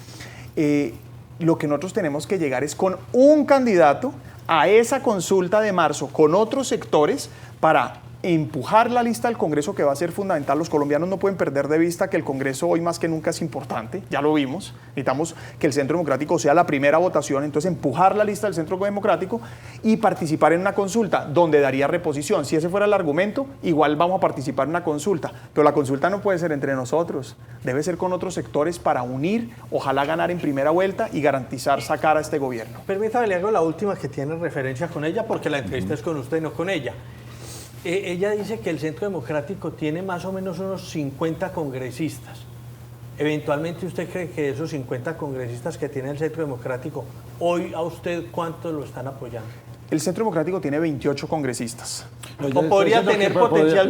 lo que nosotros tenemos que llegar es con un candidato a esa consulta de marzo con otros sectores para empujar la lista al Congreso, que va a ser fundamental. Los colombianos no pueden perder de vista que el Congreso hoy más que nunca es importante, ya lo vimos. Necesitamos que el Centro Democrático sea la primera votación, entonces empujar la lista del Centro Democrático y participar en una consulta donde daría reposición. Si ese fuera el argumento, igual vamos a participar en una consulta, pero la consulta no puede ser entre nosotros, debe ser con otros sectores para unir, ojalá ganar en primera vuelta y garantizar sacar a este gobierno. Permítame, le hago la última que tiene referencia con ella, porque la entrevista es con usted y no con ella. Ella dice que el Centro Democrático tiene más o menos unos 50 congresistas. Eventualmente, ¿usted cree que esos 50 congresistas que tiene el Centro Democrático, hoy a usted cuántos lo están apoyando? El Centro Democrático tiene 28 congresistas. O podría tener potencial.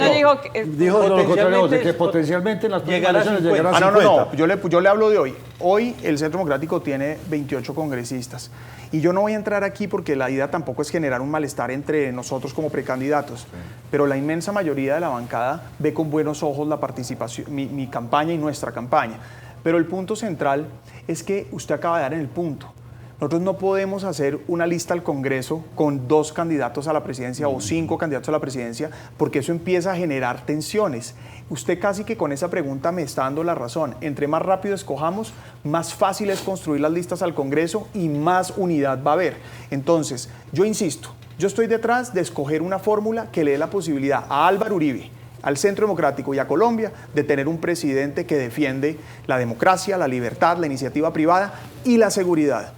Dijo lo contrario, de que potencialmente en las próximas elecciones llegará a 50. No. Yo le hablo de hoy. Hoy el Centro Democrático tiene 28 congresistas. Y yo no voy a entrar aquí porque la idea tampoco es generar un malestar entre nosotros como precandidatos. Sí. Pero la inmensa mayoría de la bancada ve con buenos ojos la participación, mi campaña y nuestra campaña. Pero el punto central es que usted acaba de dar en el punto. Nosotros no podemos hacer una lista al Congreso con 2 candidatos a la presidencia o 5 candidatos a la presidencia, porque eso empieza a generar tensiones. Usted casi que con esa pregunta me está dando la razón. Entre más rápido escojamos, más fácil es construir las listas al Congreso y más unidad va a haber. Entonces, yo insisto, yo estoy detrás de escoger una fórmula que le dé la posibilidad a Álvaro Uribe, al Centro Democrático y a Colombia de tener un presidente que defiende la democracia, la libertad, la iniciativa privada y la seguridad.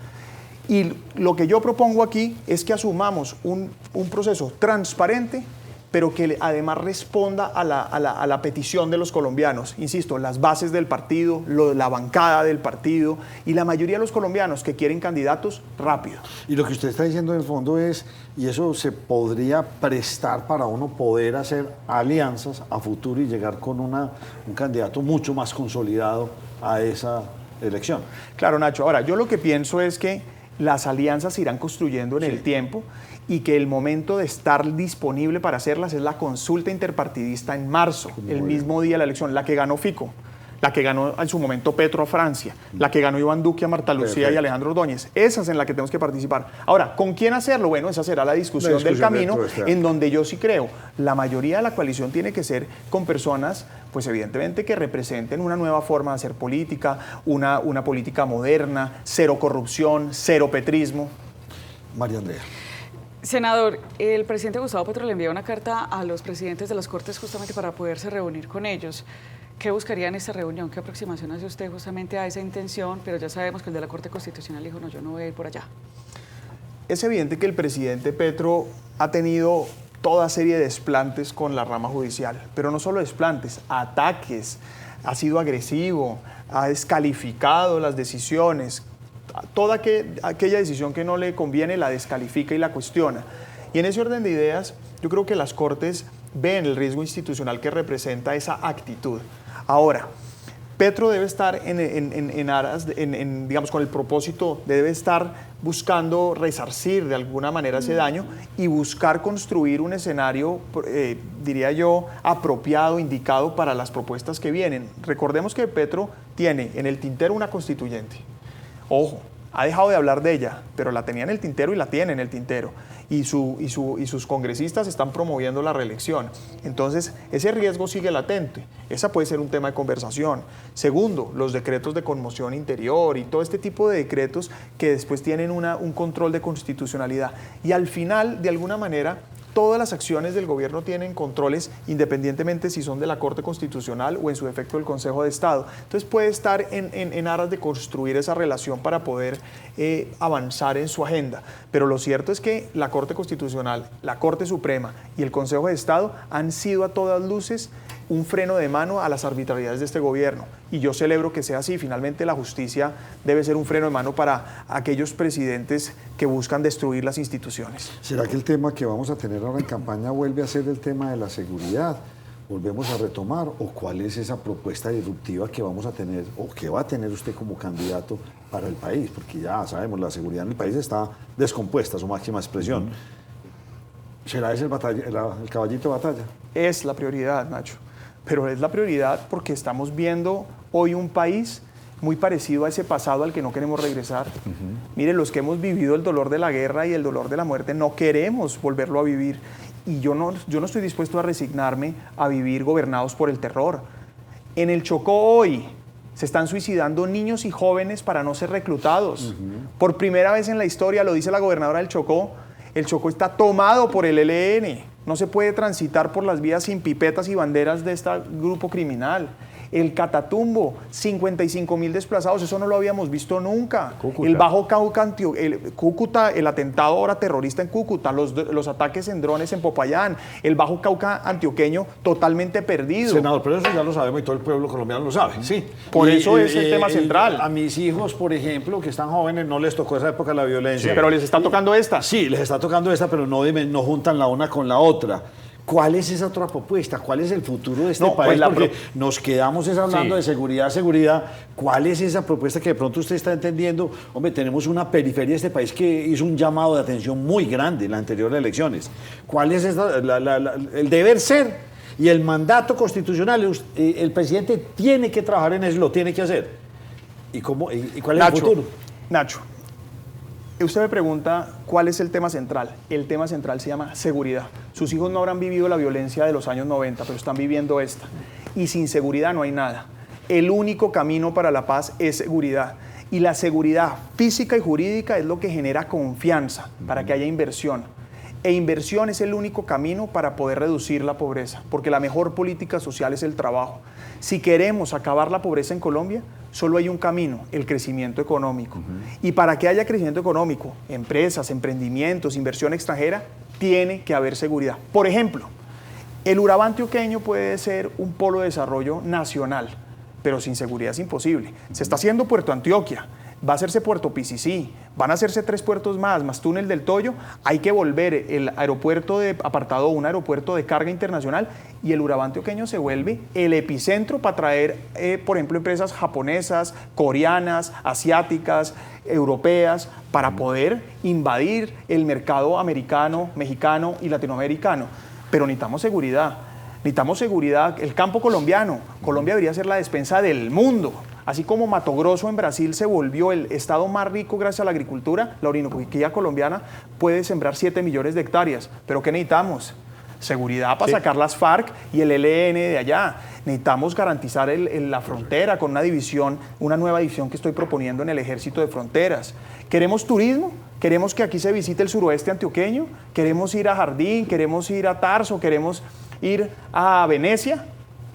Y lo que yo propongo aquí es que asumamos un proceso transparente, pero que además responda a la petición de los colombianos. Insisto, las bases del partido, la bancada del partido y la mayoría de los colombianos que quieren candidatos rápido. Y lo que usted está diciendo en el fondo es, y eso se podría prestar para uno poder hacer alianzas a futuro y llegar con un candidato mucho más consolidado a esa elección. Claro, Nacho. Ahora, yo lo que pienso es que las alianzas se irán construyendo en el tiempo y que el momento de estar disponible para hacerlas es la consulta interpartidista en marzo, el mismo día de la elección, la que ganó Fico, la que ganó en su momento Petro a Francia, la que ganó Iván Duque a Marta Lucía y Alejandro Ordóñez. Esa es en la que tenemos que participar. Ahora, ¿con quién hacerlo? Bueno, esa será la discusión del camino, en donde yo sí creo, la mayoría de la coalición tiene que ser con personas, pues evidentemente que representen una nueva forma de hacer política, una política moderna, cero corrupción, cero petrismo. María Andrea. Senador, el presidente Gustavo Petro le envió una carta a los presidentes de las Cortes justamente para poderse reunir con ellos. ¿Qué buscaría en esta reunión? ¿Qué aproximación hace usted justamente a esa intención? Pero ya sabemos que el de la Corte Constitucional dijo, no, yo no voy a ir por allá. Es evidente que el presidente Petro ha tenido toda serie de desplantes con la rama judicial, pero no solo desplantes, ataques, ha sido agresivo, ha descalificado las decisiones, toda aquella decisión que no le conviene la descalifica y la cuestiona. Y en ese orden de ideas, yo creo que las Cortes ven el riesgo institucional que representa esa actitud. Ahora, Petro debe estar digamos, con el propósito, debe estar buscando resarcir de alguna manera ese daño y buscar construir un escenario, diría yo, apropiado, indicado para las propuestas que vienen. Recordemos que Petro tiene en el tintero una constituyente. Ojo, ha dejado de hablar de ella, pero la tenía en el tintero y la tiene en el tintero. Y sus congresistas están promoviendo la reelección. Entonces, ese riesgo sigue latente. Esa puede ser un tema de conversación. Segundo, los decretos de conmoción interior y todo este tipo de decretos que después tienen un control de constitucionalidad. Y al final, de alguna manera, todas las acciones del gobierno tienen controles independientemente si son de la Corte Constitucional o en su defecto del Consejo de Estado. Entonces puede estar en aras de construir esa relación para poder avanzar en su agenda. Pero lo cierto es que la Corte Constitucional, la Corte Suprema y el Consejo de Estado han sido a todas luces un freno de mano a las arbitrariedades de este gobierno. Y yo celebro que sea así. Finalmente la justicia debe ser un freno de mano para aquellos presidentes que buscan destruir las instituciones. ¿Será que el tema que vamos a tener ahora en campaña vuelve a ser el tema de la seguridad? ¿Volvemos a retomar? ¿O cuál es esa propuesta disruptiva que vamos a tener o que va a tener usted como candidato para el país? Porque ya sabemos, la seguridad en el país está descompuesta, su máxima expresión. ¿Será ese el caballito de batalla? Es la prioridad, Nacho. Pero es la prioridad porque estamos viendo hoy un país muy parecido a ese pasado al que no queremos regresar. Miren, los que hemos vivido el dolor de la guerra y el dolor de la muerte no queremos volverlo a vivir. Y yo no estoy dispuesto a resignarme a vivir gobernados por el terror. En el Chocó hoy se están suicidando niños y jóvenes para no ser reclutados. Por primera vez en la historia, lo dice la gobernadora del Chocó, el Chocó está tomado por el ELN. No se puede transitar por las vías sin pipetas y banderas de este grupo criminal. El Catatumbo, 55.000 desplazados, eso no lo habíamos visto nunca. Cúcuta. El Bajo Cauca, Cúcuta, el atentado ahora terrorista en Cúcuta, los ataques en drones en Popayán, el Bajo Cauca antioqueño totalmente perdido. Senador, pero eso ya lo sabemos y todo el pueblo colombiano lo sabe. Sí. Por eso es el tema central. A mis hijos, por ejemplo, que están jóvenes, no les tocó esa época de la violencia. Sí, pero les está tocando esta. Sí, les está tocando esta, pero no juntan la una con la otra. ¿Cuál es esa otra propuesta? ¿Cuál es el futuro de este país? Porque nos quedamos hablando de seguridad. ¿Cuál es esa propuesta que de pronto usted está entendiendo? Hombre, tenemos una periferia de este país que hizo un llamado de atención muy grande en las anteriores elecciones. ¿Cuál es el deber ser y el mandato constitucional? El presidente tiene que trabajar en eso, lo tiene que hacer. ¿Y cuál es el futuro? Nacho, usted me pregunta cuál es el tema central. El tema central se llama seguridad. Sus hijos no habrán vivido la violencia de los años 90, pero están viviendo esta. Y sin seguridad no hay nada. El único camino para la paz es seguridad. Y la seguridad física y jurídica es lo que genera confianza para que haya inversión. E inversión es el único camino para poder reducir la pobreza, porque la mejor política social es el trabajo. Si queremos acabar la pobreza en Colombia, solo hay un camino, el crecimiento económico. Y para que haya crecimiento económico, empresas, emprendimientos, inversión extranjera, tiene que haber seguridad. Por ejemplo, el Urabá antioqueño puede ser un polo de desarrollo nacional, pero sin seguridad es imposible. Se está haciendo Puerto Antioquia, va a hacerse Puerto Picicí, van a hacerse 3 puertos más Túnel del Toyo. Hay que volver el aeropuerto de Apartado, un aeropuerto de carga internacional, y el Urabá antioqueño se vuelve el epicentro para traer, por ejemplo, empresas japonesas, coreanas, asiáticas, europeas, para poder invadir el mercado americano, mexicano y latinoamericano. Pero necesitamos seguridad. Necesitamos seguridad. El campo colombiano. Colombia debería ser la despensa del mundo. Así como Mato Grosso en Brasil se volvió el estado más rico gracias a la agricultura, la Orinoquía colombiana puede sembrar 7 millones de hectáreas. ¿Pero qué necesitamos? Seguridad para sacar las FARC y el ELN de allá. Necesitamos garantizar la frontera con una división, una nueva división que estoy proponiendo en el Ejército de Fronteras. ¿Queremos turismo? ¿Queremos que aquí se visite el suroeste antioqueño? ¿Queremos ir a Jardín? ¿Queremos ir a Tarso? ¿Queremos ir a Venecia?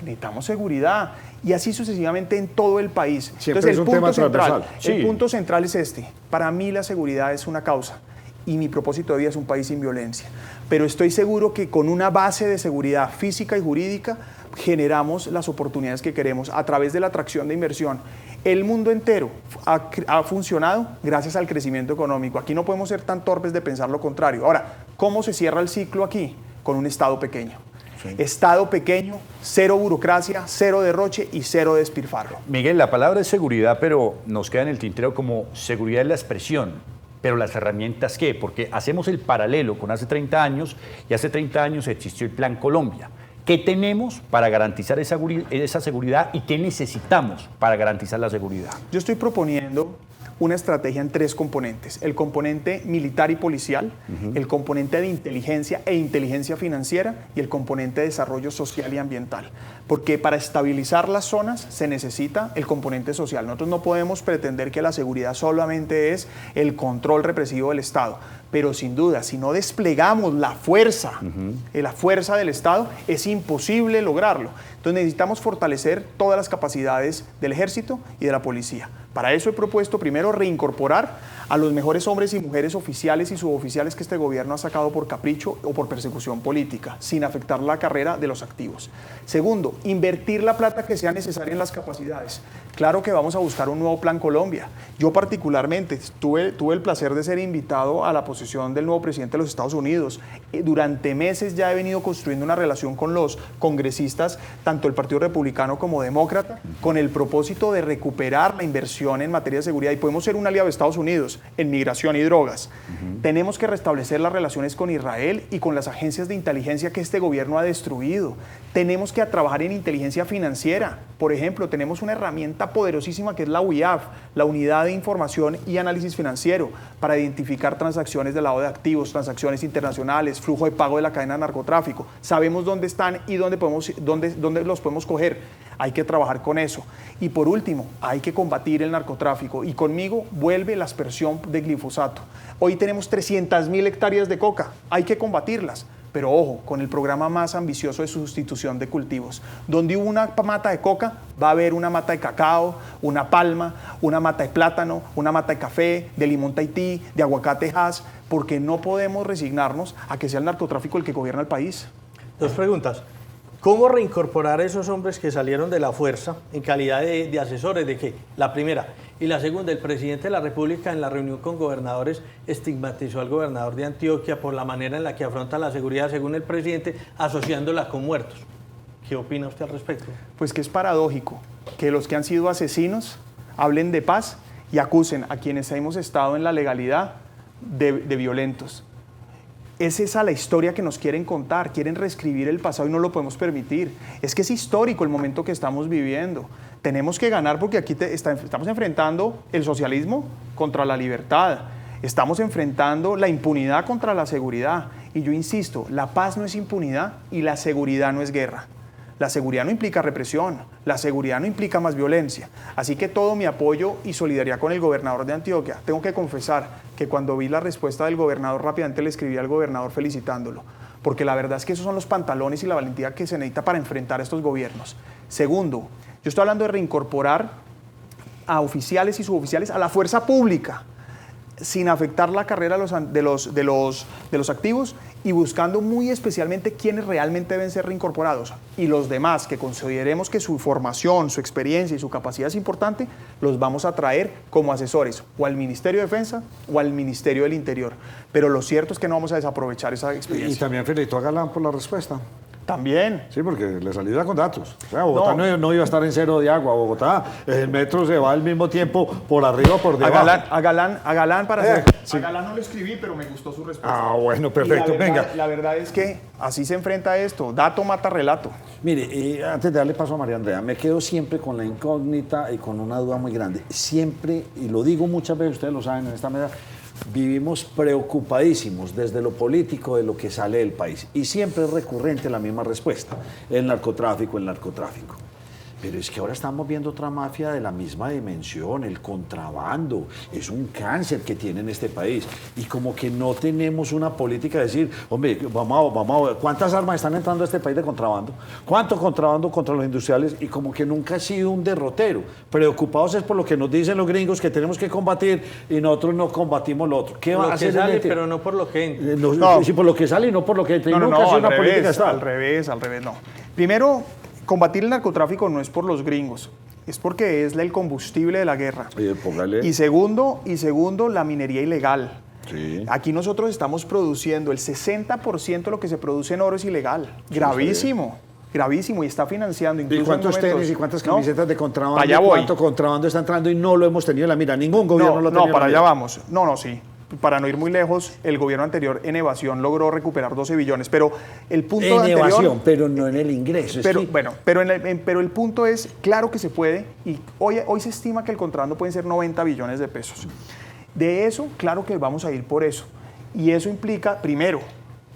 Necesitamos seguridad. Y así sucesivamente en todo el país. Siempre es un tema transversal. El punto central es este. Para mí la seguridad es una causa. Y mi propósito de vida es un país sin violencia. Pero estoy seguro que con una base de seguridad física y jurídica generamos las oportunidades que queremos a través de la atracción de inversión. El mundo entero ha funcionado gracias al crecimiento económico. Aquí no podemos ser tan torpes de pensar lo contrario. Ahora, ¿cómo se cierra el ciclo aquí? Con un Estado pequeño. Sí. Estado pequeño, cero burocracia, cero derroche y cero despilfarro. Miguel, la palabra es seguridad, pero nos queda en el tintero como seguridad es la expresión. Pero las herramientas, ¿qué? Porque hacemos el paralelo con hace 30 años y hace 30 años existió el Plan Colombia. ¿Qué tenemos para garantizar esa seguridad y qué necesitamos para garantizar la seguridad? Yo estoy proponiendo una estrategia en 3 componentes. El componente militar y policial, el componente de inteligencia e inteligencia financiera y el componente de desarrollo social y ambiental. Porque para estabilizar las zonas se necesita el componente social. Nosotros no podemos pretender que la seguridad solamente es el control represivo del Estado. Pero sin duda, si no desplegamos la fuerza del Estado, es imposible lograrlo. Entonces necesitamos fortalecer todas las capacidades del Ejército y de la Policía. Para eso he propuesto primero reincorporar a los mejores hombres y mujeres oficiales y suboficiales que este gobierno ha sacado por capricho o por persecución política, sin afectar la carrera de los activos. Segundo, invertir la plata que sea necesaria en las capacidades. Claro que vamos a buscar un nuevo Plan Colombia. Yo particularmente tuve el placer de ser invitado a la posesión del nuevo presidente de los Estados Unidos. Durante meses ya he venido construyendo una relación con los congresistas, tanto del Partido Republicano como Demócrata, con el propósito de recuperar la inversión en materia de seguridad, y podemos ser un aliado de Estados Unidos en migración y drogas. Tenemos que restablecer las relaciones con Israel y con las agencias de inteligencia que este gobierno ha destruido. Tenemos que trabajar en inteligencia financiera. Por ejemplo, tenemos una herramienta poderosísima que es la UIAF, la Unidad de Información y Análisis Financiero, para identificar transacciones de lavado de activos, transacciones internacionales, flujo de pago de la cadena de narcotráfico. Sabemos dónde están y dónde los podemos coger. Hay que trabajar con eso. Y por último, hay que combatir el narcotráfico. Y conmigo vuelve la aspersión de glifosato. Hoy tenemos 300.000 hectáreas de coca. Hay que combatirlas. Pero ojo, con el programa más ambicioso de sustitución de cultivos. Donde hubo una mata de coca, va a haber una mata de cacao, una palma, una mata de plátano, una mata de café, de limón Tahití, de aguacate Hass, porque no podemos resignarnos a que sea el narcotráfico el que gobierna el país. 2 preguntas. ¿Cómo reincorporar a esos hombres que salieron de la fuerza en calidad de asesores? ¿De qué? La primera. Y la segunda, el presidente de la República en la reunión con gobernadores estigmatizó al gobernador de Antioquia por la manera en la que afronta la seguridad, según el presidente, asociándola con muertos. ¿Qué opina usted al respecto? Pues que es paradójico que los que han sido asesinos hablen de paz y acusen a quienes hemos estado en la legalidad de violentos. Es esa la historia que nos quieren contar, quieren reescribir el pasado y no lo podemos permitir. Es que es histórico el momento que estamos viviendo. Tenemos que ganar porque aquí estamos enfrentando el socialismo contra la libertad, estamos enfrentando la impunidad contra la seguridad. Y yo insisto, la paz no es impunidad y la seguridad no es guerra. La seguridad no implica represión, la seguridad no implica más violencia. Así que todo mi apoyo y solidaridad con el gobernador de Antioquia. Tengo que confesar que cuando vi la respuesta del gobernador rápidamente le escribí al gobernador felicitándolo, porque la verdad es que esos son los pantalones y la valentía que se necesita para enfrentar a estos gobiernos. Segundo, yo estoy hablando de reincorporar a oficiales y suboficiales a la fuerza pública, sin afectar la carrera de los activos y buscando muy especialmente quiénes realmente deben ser reincorporados. Y los demás que consideremos que su formación, su experiencia y su capacidad es importante, los vamos a traer como asesores o al Ministerio de Defensa o al Ministerio del Interior. Pero lo cierto es que no vamos a desaprovechar esa experiencia. Y también felicitó a Galán por la respuesta. También. Sí, porque le salida con datos. O sea, Bogotá no iba a estar en cero de agua. Bogotá, el metro se va al mismo tiempo por arriba o por debajo. A Galán para hacer. Sí. A Galán no lo escribí, pero me gustó su respuesta. Ah, bueno, perfecto. Venga. La verdad es que así se enfrenta esto. Dato mata relato. Mire, antes de darle paso a María Andrea, me quedo siempre con la incógnita y con una duda muy grande. Siempre, y lo digo muchas veces, ustedes lo saben en esta mesa, vivimos preocupadísimos desde lo político de lo que sale del país. Y siempre es recurrente la misma respuesta, el narcotráfico, el narcotráfico. Pero es que ahora estamos viendo otra mafia de la misma dimensión, el contrabando. Es un cáncer que tiene en este país. Y como que no tenemos una política de decir, hombre, vamos a ver, ¿cuántas armas están entrando a este país de contrabando? ¿Cuánto contrabando contra los industriales? Y como que nunca ha sido un derrotero. Preocupados es por lo que nos dicen los gringos que tenemos que combatir y nosotros no combatimos lo otro. ¿Qué va a hacer? Lo que sale, pero no por lo que entra. No. Sí, por lo que sale y no por lo que entra. Y nunca ha sido una política estatal. Al revés, no. Primero, combatir el narcotráfico no es por los gringos, es porque es el combustible de la guerra. Y segundo, la minería ilegal. Sí. Aquí nosotros estamos produciendo el 60% de lo que se produce en oro es ilegal. Gravísimo. Gravísimo, y está financiando incluso. ¿Y cuántos tenis y cuántas camisetas de contrabando? Allá voy. ¿Cuánto contrabando está entrando y no lo hemos tenido en la mira? Ningún gobierno lo ha tenido. No, para allá vamos. Sí. Para no ir muy lejos, el gobierno anterior en evasión logró recuperar 12 billones, pero el punto en anterior... evasión, pero no en el ingreso. Pero el punto es, claro que se puede, y hoy se estima que el contrabando pueden ser 90 billones de pesos. De eso, claro que vamos a ir por eso. Y eso implica, primero,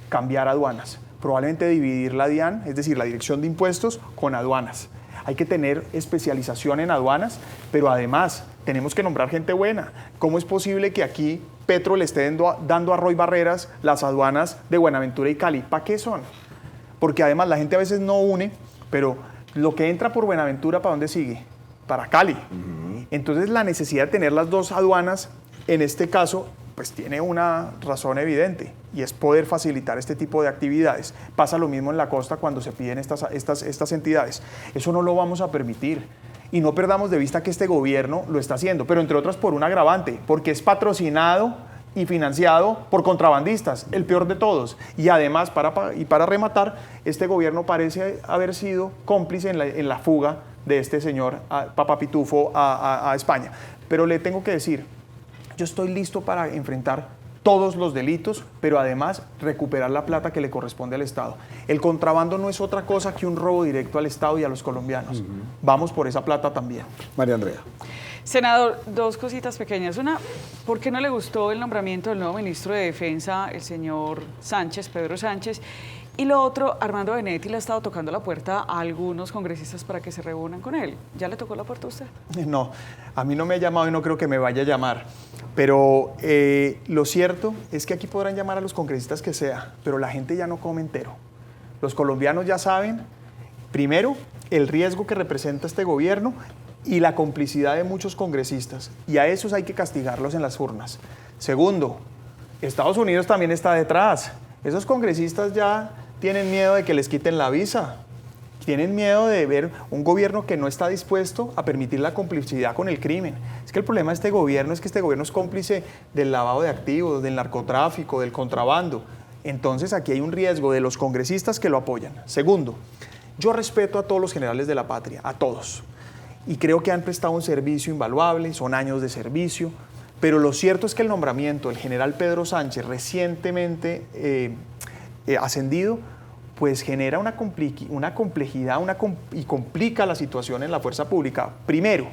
cambiar aduanas. Probablemente dividir la DIAN, es decir, la Dirección de Impuestos, con aduanas. Hay que tener especialización en aduanas, pero además tenemos que nombrar gente buena. ¿Cómo es posible que aquí Petro le esté dando a Roy Barreras las aduanas de Buenaventura y Cali? ¿Para qué son? Porque además la gente a veces no une, pero lo que entra por Buenaventura, ¿para dónde sigue? Para Cali. Entonces la necesidad de tener las dos aduanas, en este caso, pues tiene una razón evidente, y es poder facilitar este tipo de actividades. Pasa lo mismo en la costa cuando se piden estas entidades. Eso no lo vamos a permitir. Y no perdamos de vista que este gobierno lo está haciendo, pero entre otras por un agravante, porque es patrocinado y financiado por contrabandistas, el peor de todos. Y además, para rematar, este gobierno parece haber sido cómplice en la fuga de este señor Papá Pitufo a España. Pero le tengo que decir, yo estoy listo para enfrentar todos los delitos, pero además recuperar la plata que le corresponde al Estado. El contrabando no es otra cosa que un robo directo al Estado y a los colombianos. Vamos por esa plata también. María Andrea. Senador, dos cositas pequeñas. Una, ¿por qué no le gustó el nombramiento del nuevo ministro de Defensa, el señor Sánchez, Pedro Sánchez? Y lo otro, Armando Benedetti le ha estado tocando la puerta a algunos congresistas para que se reúnan con él. ¿Ya le tocó la puerta a usted? No, a mí no me ha llamado y no creo que me vaya a llamar. Pero lo cierto es que aquí podrán llamar a los congresistas que sea, pero la gente ya no come entero. Los colombianos ya saben, primero, el riesgo que representa este gobierno y la complicidad de muchos congresistas. Y a esos hay que castigarlos en las urnas. Segundo, Estados Unidos también está detrás. Esos congresistas ya tienen miedo de que les quiten la visa. Tienen miedo de ver un gobierno que no está dispuesto a permitir la complicidad con el crimen. Es que el problema de este gobierno es que este gobierno es cómplice del lavado de activos, del narcotráfico, del contrabando. Entonces aquí hay un riesgo de los congresistas que lo apoyan. Segundo, yo respeto a todos los generales de la patria, a todos. Y creo que han prestado un servicio invaluable, son años de servicio. Pero lo cierto es que el nombramiento del general Pedro Sánchez, recientemente ascendido, pues genera una complejidad y complica la situación en la fuerza pública. Primero,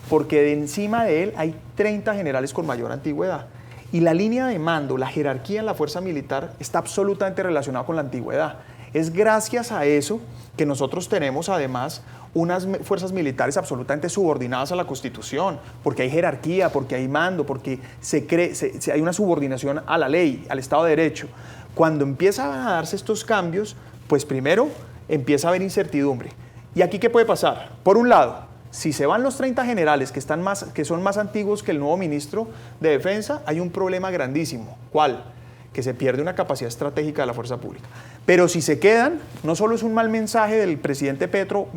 porque de encima de él hay 30 generales con mayor antigüedad. Y la línea de mando, la jerarquía en la fuerza militar está absolutamente relacionada con la antigüedad. Es gracias a eso que nosotros tenemos además unas fuerzas militares absolutamente subordinadas a la Constitución, porque hay jerarquía, porque hay mando, porque hay una subordinación a la ley, al Estado de Derecho. Cuando empiezan a darse estos cambios, pues primero empieza a haber incertidumbre. ¿Y aquí qué puede pasar? Por un lado, si se van los 30 generales que son más antiguos que el nuevo ministro de Defensa, hay un problema grandísimo. ¿Cuál? Que se pierde una capacidad estratégica de la fuerza pública. Pero si se quedan, no solo es un mal mensaje del presidente Petro,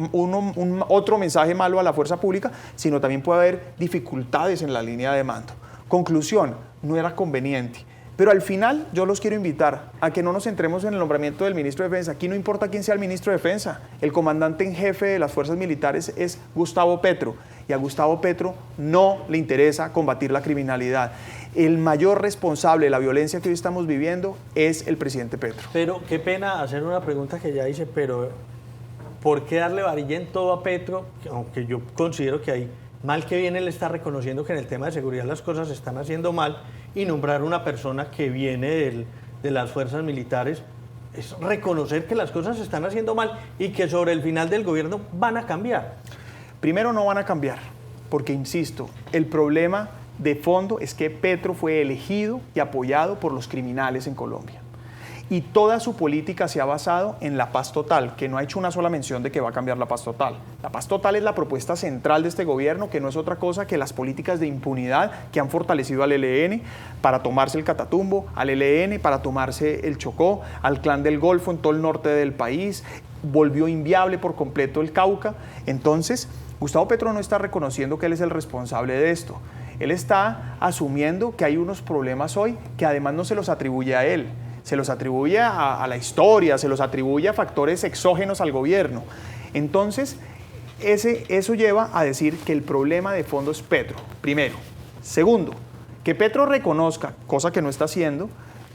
otro mensaje malo a la fuerza pública, sino también puede haber dificultades en la línea de mando. Conclusión, no era conveniente. Pero al final yo los quiero invitar a que no nos centremos en el nombramiento del ministro de Defensa. Aquí no importa quién sea el ministro de Defensa. El comandante en jefe de las fuerzas militares es Gustavo Petro. Y a Gustavo Petro no le interesa combatir la criminalidad. El mayor responsable de la violencia que hoy estamos viviendo es el presidente Petro. Pero qué pena hacer una pregunta que ya hice, pero ¿por qué darle varilla en todo a Petro? Aunque yo considero que hay Mal que bien él está reconociendo que en el tema de seguridad las cosas se están haciendo mal, y nombrar una persona que viene de las fuerzas militares es reconocer que las cosas se están haciendo mal y que sobre el final del gobierno van a cambiar. Primero, no van a cambiar, porque insisto, el problema de fondo es que Petro fue elegido y apoyado por los criminales en Colombia. Y toda su política se ha basado en la paz total, que no ha hecho una sola mención de que va a cambiar la paz total. La paz total es la propuesta central de este gobierno, que no es otra cosa que las políticas de impunidad que han fortalecido al ELN para tomarse el Catatumbo, al ELN para tomarse el Chocó, al Clan del Golfo en todo el norte del país, volvió inviable por completo el Cauca. Entonces, Gustavo Petro no está reconociendo que él es el responsable de esto. Él está asumiendo que hay unos problemas hoy que además no se los atribuye a él. Se los atribuye a la historia, se los atribuye a factores exógenos al gobierno. Entonces, eso lleva a decir que el problema de fondo es Petro, primero. Segundo, que Petro reconozca, cosa que no está haciendo,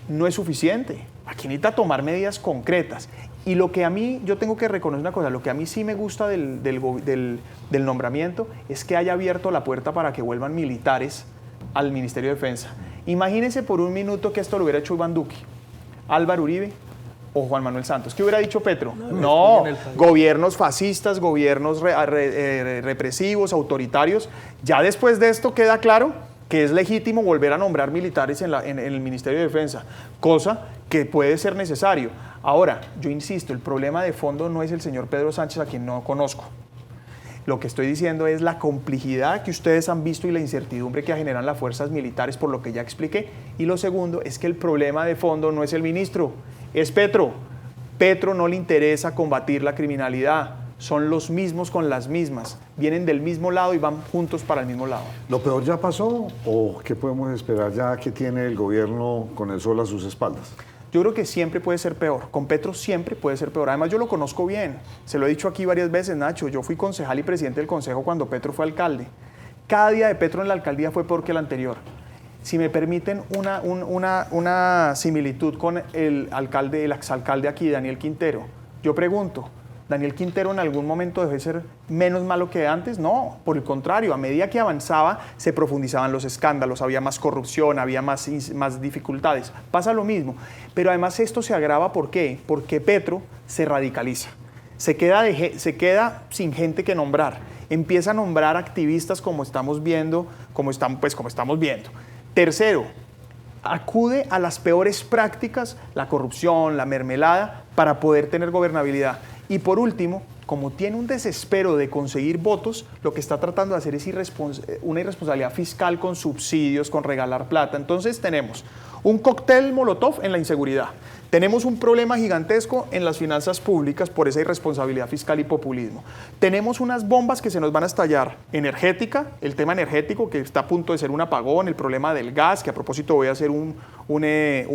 no es suficiente. Aquí necesita tomar medidas concretas. Y lo que a mí, yo tengo que reconocer una cosa, lo que a mí sí me gusta del nombramiento es que haya abierto la puerta para que vuelvan militares al Ministerio de Defensa. Imagínense por un minuto que esto lo hubiera hecho Iván Duque, Álvaro Uribe o Juan Manuel Santos. ¿Qué hubiera dicho Petro? No, gobiernos fascistas, gobiernos represivos, autoritarios. Ya después de esto queda claro que es legítimo volver a nombrar militares en el Ministerio de Defensa, cosa que puede ser necesario. Ahora, yo insisto, el problema de fondo no es el señor Pedro Sánchez, a quien no conozco. Lo que estoy diciendo es la complejidad que ustedes han visto y la incertidumbre que generan las fuerzas militares, por lo que ya expliqué. Y lo segundo es que el problema de fondo no es el ministro, es Petro. Petro no le interesa combatir la criminalidad. Son los mismos con las mismas. Vienen del mismo lado y van juntos para el mismo lado. ¿Lo peor ya pasó o qué podemos esperar ya que tiene el gobierno con el sol a sus espaldas? Yo creo que siempre puede ser peor. Con Petro siempre puede ser peor. Además, yo lo conozco bien. Se lo he dicho aquí varias veces, Nacho. Yo fui concejal y presidente del consejo cuando Petro fue alcalde. Cada día de Petro en la alcaldía fue peor que el anterior. Si me permiten una similitud con el exalcalde aquí, Daniel Quintero. Yo pregunto, ¿Daniel Quintero en algún momento dejó de ser menos malo que antes? No, por el contrario, a medida que avanzaba se profundizaban los escándalos, había más corrupción, había más dificultades. Pasa lo mismo, pero además esto se agrava, ¿por qué? Porque Petro se radicaliza, se queda sin gente que nombrar, empieza a nombrar activistas como estamos viendo, como estamos viendo. Tercero, acude a las peores prácticas, la corrupción, la mermelada, para poder tener gobernabilidad. Y por último, como tiene un desespero de conseguir votos, lo que está tratando de hacer es una irresponsabilidad fiscal con subsidios, con regalar plata. Entonces tenemos un cóctel Molotov en la inseguridad. Tenemos un problema gigantesco en las finanzas públicas por esa irresponsabilidad fiscal y populismo. Tenemos unas bombas que se nos van a estallar. Energética, el tema energético que está a punto de ser un apagón, el problema del gas, que a propósito voy a hacer un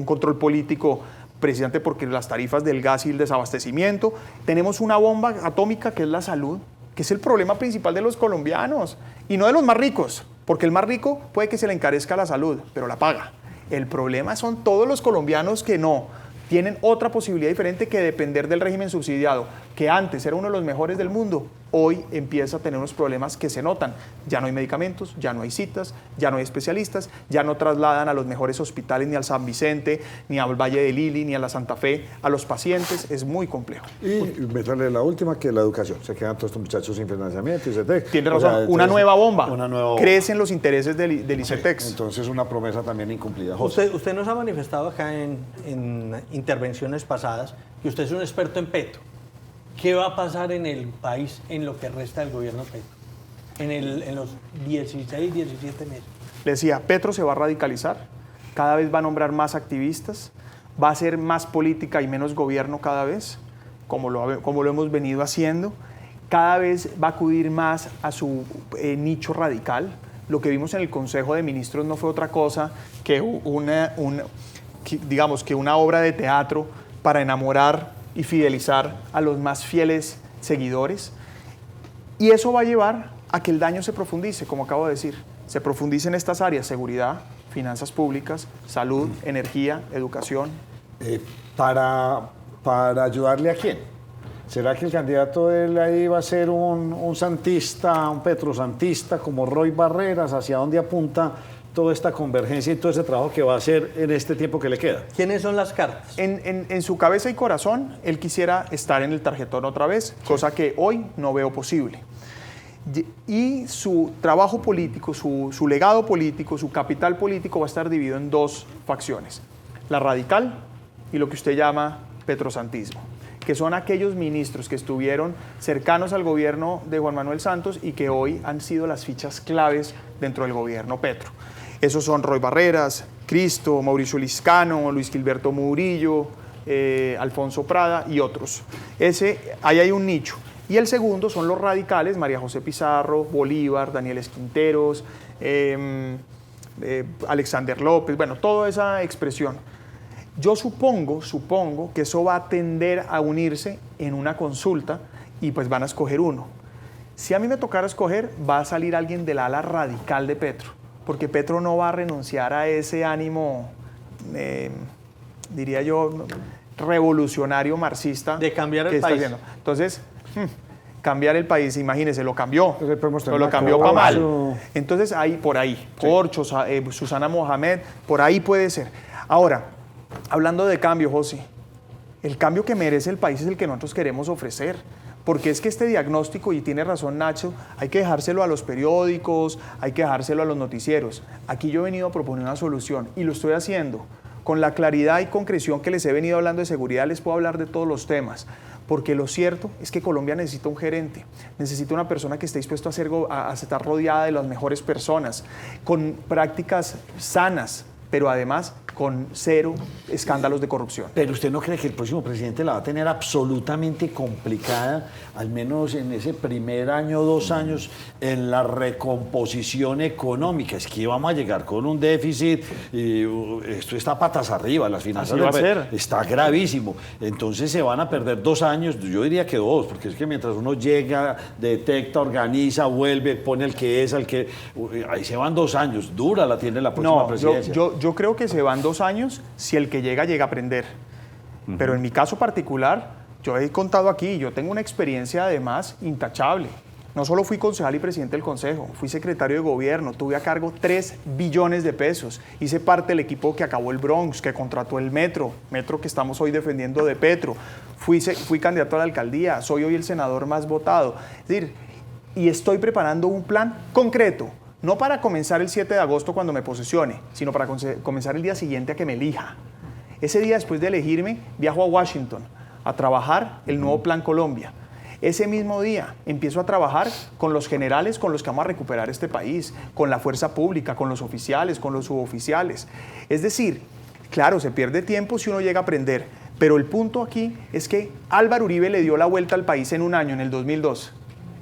control político precisamente porque las tarifas del gas y el desabastecimiento. Tenemos una bomba atómica que es la salud, que es el problema principal de los colombianos y no de los más ricos, porque el más rico puede que se le encarezca la salud, pero la paga. El problema son todos los colombianos que no tienen otra posibilidad diferente que depender del régimen subsidiado, que antes era uno de los mejores del mundo, hoy empieza a tener unos problemas que se notan. Ya no hay medicamentos, ya no hay citas, ya no hay especialistas, ya no trasladan a los mejores hospitales ni al San Vicente, ni al Valle de Lili, ni a la Santa Fe, a los pacientes. Es muy complejo. Y meterle la última, que es la educación. Se quedan todos estos muchachos sin financiamiento. ICETEX. Tiene razón, una nueva bomba. Crecen los intereses del ICETEX. Sí, entonces una promesa también incumplida. Usted nos ha manifestado acá en intervenciones pasadas que usted es un experto en Petro. ¿Qué va a pasar en el país en lo que resta del gobierno Petro? En los 16, 17 meses. Le decía, Petro se va a radicalizar, cada vez va a nombrar más activistas, va a hacer más política y menos gobierno cada vez, como lo hemos venido haciendo. Cada vez va a acudir más a su nicho radical. Lo que vimos en el Consejo de Ministros no fue otra cosa que una obra de teatro para enamorar y fidelizar a los más fieles seguidores. Y eso va a llevar a que el daño se profundice, como acabo de decir. Se profundice en estas áreas: seguridad, finanzas públicas, salud, energía, educación. ¿Para ayudarle a quién? ¿Será que el candidato de él ahí va a ser un santista, un petrosantista como Roy Barreras? ¿Hacia dónde apunta toda esta convergencia y todo ese trabajo que va a hacer en este tiempo que le queda? ¿Quiénes son las cartas? En su cabeza y corazón, él quisiera estar en el tarjetón otra vez, cosa que hoy no veo posible. Y su trabajo político, su legado político, su capital político va a estar dividido en dos facciones: la radical y lo que usted llama petrosantismo, que son aquellos ministros que estuvieron cercanos al gobierno de Juan Manuel Santos y que hoy han sido las fichas claves dentro del gobierno Petro. Esos son Roy Barreras, Cristo, Mauricio Liscano, Luis Gilberto Murillo, Alfonso Prada y otros. Ahí hay un nicho. Y el segundo son los radicales: María José Pizarro, Bolívar, Daniel Esquinteros, Alexander López, bueno, toda esa expresión. Yo supongo que eso va a tender a unirse en una consulta y pues van a escoger uno. Si a mí me tocara escoger, va a salir alguien del ala radical de Petro, porque Petro no va a renunciar a ese ánimo, diría yo, revolucionario marxista. De cambiar que el está país. haciendo. Entonces, cambiar el país, imagínese, lo cambió, Entonces, podemos tener pero lo una cambió para mal. causa. Entonces, ahí, por ahí, Corcho, Susana Mohamed, por ahí puede ser. Ahora, hablando de cambio, José, el cambio que merece el país es el que nosotros queremos ofrecer. Porque es que este diagnóstico, y tiene razón Nacho, hay que dejárselo a los periódicos, hay que dejárselo a los noticieros. Aquí yo he venido a proponer una solución y lo estoy haciendo. Con la claridad y concreción que les he venido hablando de seguridad, les puedo hablar de todos los temas. Porque lo cierto es que Colombia necesita un gerente, necesita una persona que esté dispuesto a estar rodeada de las mejores personas, con prácticas sanas, pero además con cero escándalos de corrupción. Pero ¿usted no cree que el próximo presidente la va a tener absolutamente complicada, al menos en ese primer año, 2 años, en la recomposición económica? Es que vamos a llegar con un déficit, y esto está patas arriba, las finanzas Así va a ser. está gravísimo. Entonces se van a perder 2 años, yo diría que 2, porque es que mientras uno llega, detecta, organiza, vuelve, pone el que es, ahí se van 2 años, dura la tiene la próxima presidencia. Yo creo que se van 2 años si el que llega a aprender. Pero en mi caso particular, yo he contado aquí, yo tengo una experiencia además intachable. No solo fui concejal y presidente del consejo, fui secretario de gobierno, tuve a cargo 3 billones de pesos, hice parte del equipo que acabó el Bronx, que contrató el metro que estamos hoy defendiendo de Petro, fui candidato a la alcaldía, soy hoy el senador más votado. Es decir, y estoy preparando un plan concreto. No para comenzar el 7 de agosto cuando me posesione, sino para comenzar el día siguiente a que me elija. Ese día, después de elegirme, viajo a Washington a trabajar el nuevo Plan Colombia. Ese mismo día empiezo a trabajar con los generales con los que vamos a recuperar este país, con la fuerza pública, con los oficiales, con los suboficiales. Es decir, claro, se pierde tiempo si uno llega a aprender, pero el punto aquí es que Álvaro Uribe le dio la vuelta al país en 1 año, en el 2002.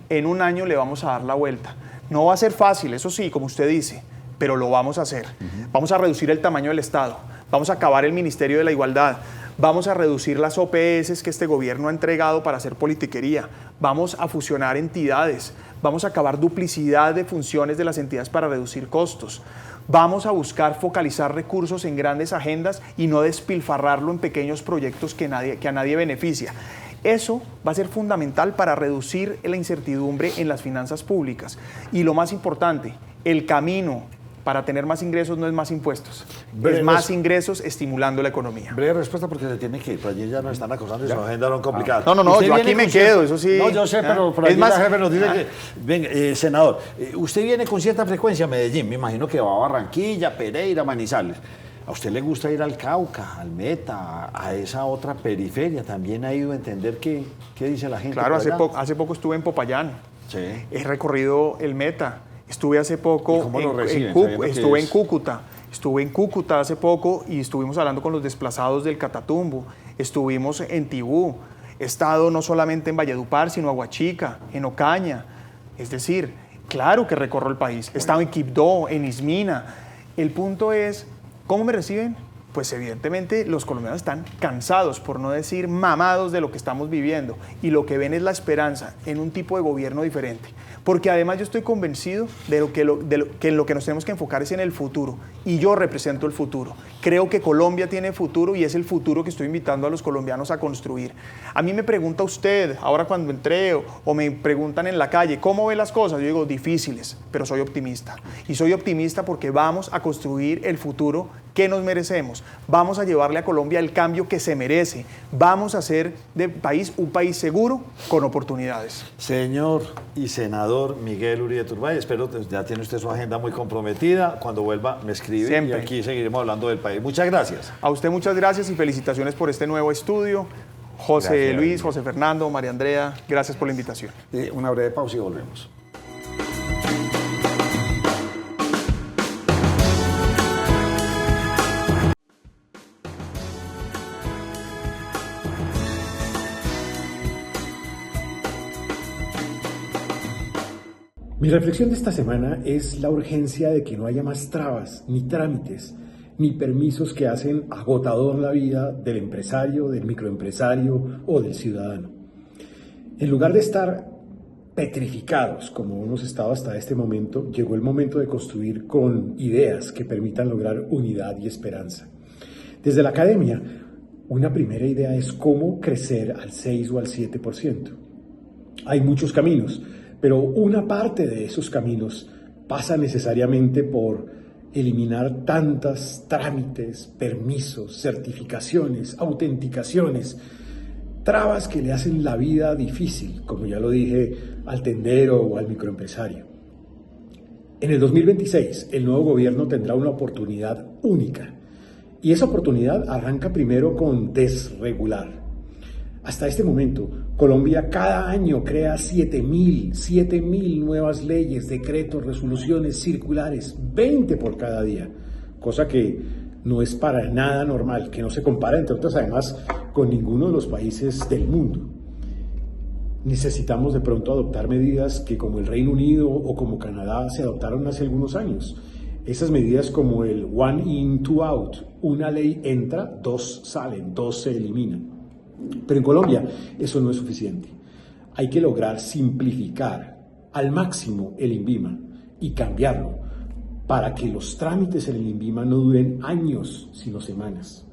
En 1 año le vamos a dar la vuelta. No va a ser fácil, eso sí, como usted dice, pero lo vamos a hacer. Vamos a reducir el tamaño del Estado, vamos a acabar el Ministerio de la Igualdad, vamos a reducir las OPS que este gobierno ha entregado para hacer politiquería, vamos a fusionar entidades, vamos a acabar duplicidad de funciones de las entidades para reducir costos, vamos a buscar focalizar recursos en grandes agendas y no despilfarrarlo en pequeños proyectos que a nadie beneficia. Eso va a ser fundamental para reducir la incertidumbre en las finanzas públicas. Y lo más importante, el camino para tener más ingresos no es más impuestos, es más ingresos estimulando la economía. Breve respuesta porque se tiene que ir, por allí ya nos están acosando y su agenda no complicada. No, Usted yo viene aquí me con quedo, eso sí. No, yo sé, pero por Es allí más- la jefe nos dice que... Venga, senador, usted viene con cierta frecuencia a Medellín, me imagino que va a Barranquilla, Pereira, Manizales. ¿A usted le gusta ir al Cauca, al Meta, a esa otra periferia? ¿También ha ido a entender qué dice la gente? Claro, por allá? hace poco estuve en Popayán, Sí. he recorrido el Meta, estuve hace poco ¿Y cómo lo reciben, sabiendo que estuve es- en Cúcuta. Estuve en Cúcuta hace poco y estuvimos hablando con los desplazados del Catatumbo, estuvimos en Tibú, he estado no solamente en Valledupar, sino en Aguachica, en Ocaña. Es decir, claro que recorro el país. He estado en Quibdó, en Ismina. El punto es, ¿cómo me reciben? pues evidentemente los colombianos están cansados, por no decir mamados, de lo que estamos viviendo, y lo que ven es la esperanza en un tipo de gobierno diferente. Porque además yo estoy convencido de que en lo que nos tenemos que enfocar es en el futuro, y yo represento el futuro. Creo que Colombia tiene futuro y es el futuro que estoy invitando a los colombianos a construir. A mí me pregunta usted, ahora cuando entré, o me preguntan en la calle, ¿cómo ve las cosas? Yo digo, difíciles, pero soy optimista. Y soy optimista porque vamos a construir el futuro que nos merecemos. Vamos a llevarle a Colombia el cambio que se merece. Vamos a hacer del país un país seguro con oportunidades. Señor y senador Miguel Uribe Turbay, espero que ya tiene usted su agenda muy comprometida. Cuando vuelva me escribe Siempre. y aquí seguiremos hablando del país. Muchas gracias. A usted muchas gracias y felicitaciones por este nuevo estudio. José Gracias. Luis, José Fernando, María Andrea, gracias por la invitación. Una breve pausa y volvemos. Mi reflexión de esta semana es la urgencia de que no haya más trabas, ni trámites, ni permisos que hacen agotador la vida del empresario, del microempresario o del ciudadano. En lugar de estar petrificados como hemos estado hasta este momento, llegó el momento de construir con ideas que permitan lograr unidad y esperanza. Desde la academia, una primera idea es cómo crecer al 6 o al 7%. Hay muchos caminos, pero una parte de esos caminos pasa necesariamente por eliminar tantos trámites, permisos, certificaciones, autenticaciones, trabas que le hacen la vida difícil, como ya lo dije, al tendero o al microempresario. En el 2026, el nuevo gobierno tendrá una oportunidad única, y esa oportunidad arranca primero con desregular. Hasta este momento, Colombia cada año crea 7.000 nuevas leyes, decretos, resoluciones, circulares, 20 por cada día, cosa que no es para nada normal, que no se compara, entre otras, además, con ninguno de los países del mundo. Necesitamos de pronto adoptar medidas que, como el Reino Unido o como Canadá, se adoptaron hace algunos años. Esas medidas como el one in, two out, una ley entra, dos salen, dos se eliminan. Pero en Colombia eso no es suficiente. Hay que lograr simplificar al máximo el INVIMA y cambiarlo para que los trámites en el INVIMA no duren años, sino semanas.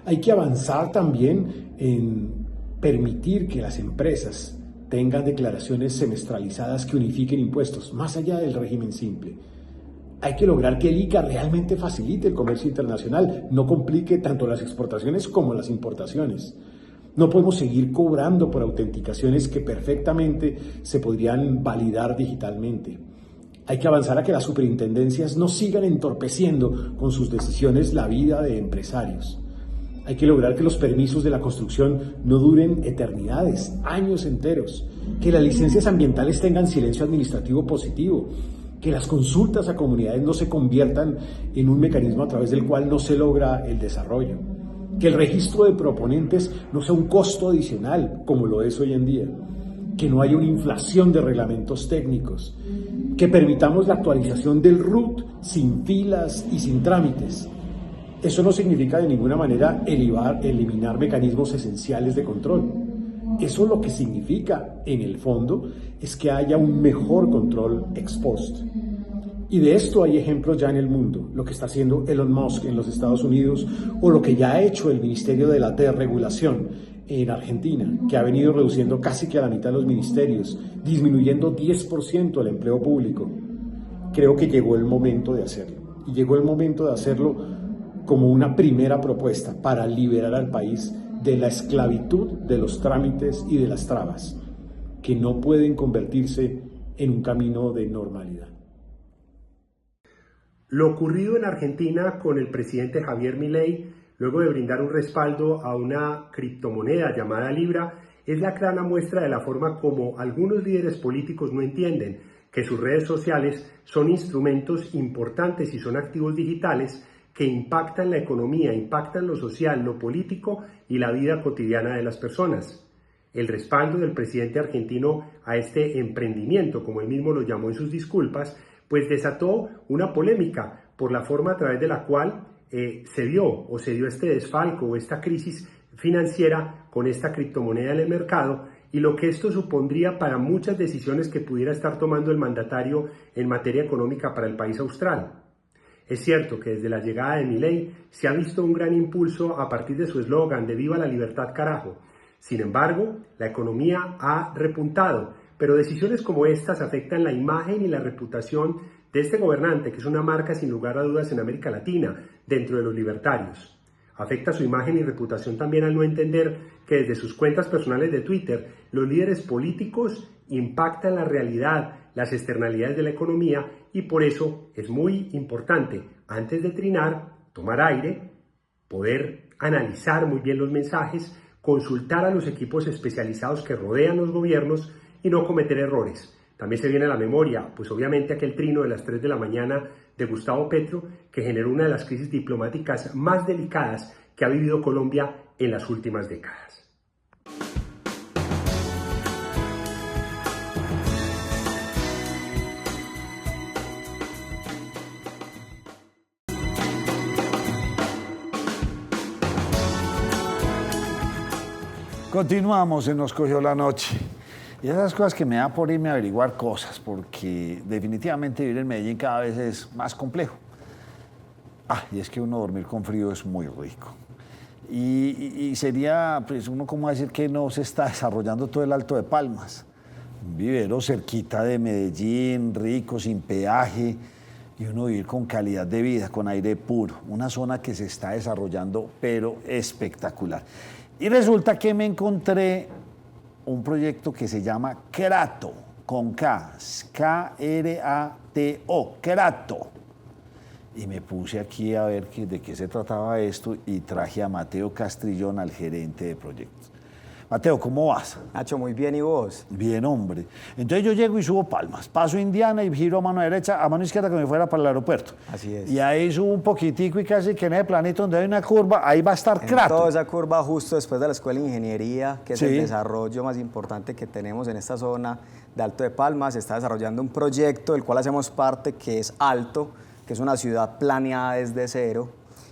Hay que avanzar también en permitir que las empresas tengan declaraciones semestralizadas que unifiquen impuestos, más allá del régimen simple. Hay que lograr que el ICA realmente facilite el comercio internacional, no complique tanto las exportaciones como las importaciones. No podemos seguir cobrando por autenticaciones que perfectamente se podrían validar digitalmente. Hay que avanzar a que las superintendencias no sigan entorpeciendo con sus decisiones la vida de empresarios. Hay que lograr que los permisos de la construcción no duren eternidades, años enteros, que las licencias ambientales tengan silencio administrativo positivo, que las consultas a comunidades no se conviertan en un mecanismo a través del cual no se logra el desarrollo. Que el registro de proponentes no sea un costo adicional, como lo es hoy en día. Que no haya una inflación de reglamentos técnicos. Que permitamos la actualización del RUT sin filas y sin trámites. Eso no significa de ninguna manera eliminar mecanismos esenciales de control. Eso lo que significa, en el fondo, es que haya un mejor control ex post. Y de esto hay ejemplos ya en el mundo, lo que está haciendo Elon Musk en los Estados Unidos o lo que ya ha hecho el Ministerio de la Desregulación en Argentina, que ha venido reduciendo casi que a la mitad los ministerios, disminuyendo 10% el empleo público. Creo que llegó el momento de hacerlo. Y llegó el momento de hacerlo como una primera propuesta para liberar al país de la esclavitud de los trámites y de las trabas, que no pueden convertirse en un camino de normalidad. Lo ocurrido en Argentina con el presidente Javier Milei, luego de brindar un respaldo a una criptomoneda llamada Libra, es la clara muestra de la forma como algunos líderes políticos no entienden que sus redes sociales son instrumentos importantes y son activos digitales que impactan la economía, impactan lo social, lo político y la vida cotidiana de las personas. El respaldo del presidente argentino a este emprendimiento, como él mismo lo llamó en sus disculpas, pues desató una polémica por la forma a través de la cual se dio este desfalco o esta crisis financiera con esta criptomoneda en el mercado y lo que esto supondría para muchas decisiones que pudiera estar tomando el mandatario en materia económica para el país austral. Es cierto que desde la llegada de Milei se ha visto un gran impulso a partir de su eslogan de "Viva la libertad, carajo". Sin embargo, la economía ha repuntado, pero decisiones como estas afectan la imagen y la reputación de este gobernante, que es una marca sin lugar a dudas en América Latina, dentro de los libertarios. Afecta su imagen y reputación también al no entender que desde sus cuentas personales de Twitter, los líderes políticos impactan la realidad, las externalidades de la economía y por eso es muy importante, antes de trinar, tomar aire, poder analizar muy bien los mensajes, consultar a los equipos especializados que rodean los gobiernos y no cometer errores. También se viene a la memoria, pues obviamente aquel trino de las 3 de la mañana de Gustavo Petro, que generó una de las crisis diplomáticas más delicadas que ha vivido Colombia en las últimas décadas. Continuamos en Nos Cogió la Noche. Y esas cosas que me da por irme a averiguar cosas, porque definitivamente vivir en Medellín cada vez es más complejo. Y es que uno dormir con frío es muy rico. Y sería, pues uno como decir que no se está desarrollando todo el Alto de Palmas. Un vivero cerquita de Medellín, rico, sin peaje, y uno vivir con calidad de vida, con aire puro. Una zona que se está desarrollando, pero espectacular. Y resulta que me encontré un proyecto que se llama Krato, con K, K-R-A-T-O, Krato. Y me puse aquí a ver de qué se trataba esto y traje a Mateo Castrillón, al gerente de proyectos. Mateo, ¿cómo vas? Nacho, muy bien, ¿y vos? Bien, hombre. Entonces yo llego y subo Palmas, paso Indiana y giro a mano derecha, a mano izquierda que me fuera para el aeropuerto. Así es. Y ahí subo un poquitico y casi que en ese planito donde hay una curva, ahí va a estar Krato. Toda esa curva justo después de la Escuela de Ingeniería, que es el desarrollo más importante que tenemos en esta zona de Alto de Palmas, se está desarrollando un proyecto del cual hacemos parte, que es Alto, que es una ciudad planeada desde cero.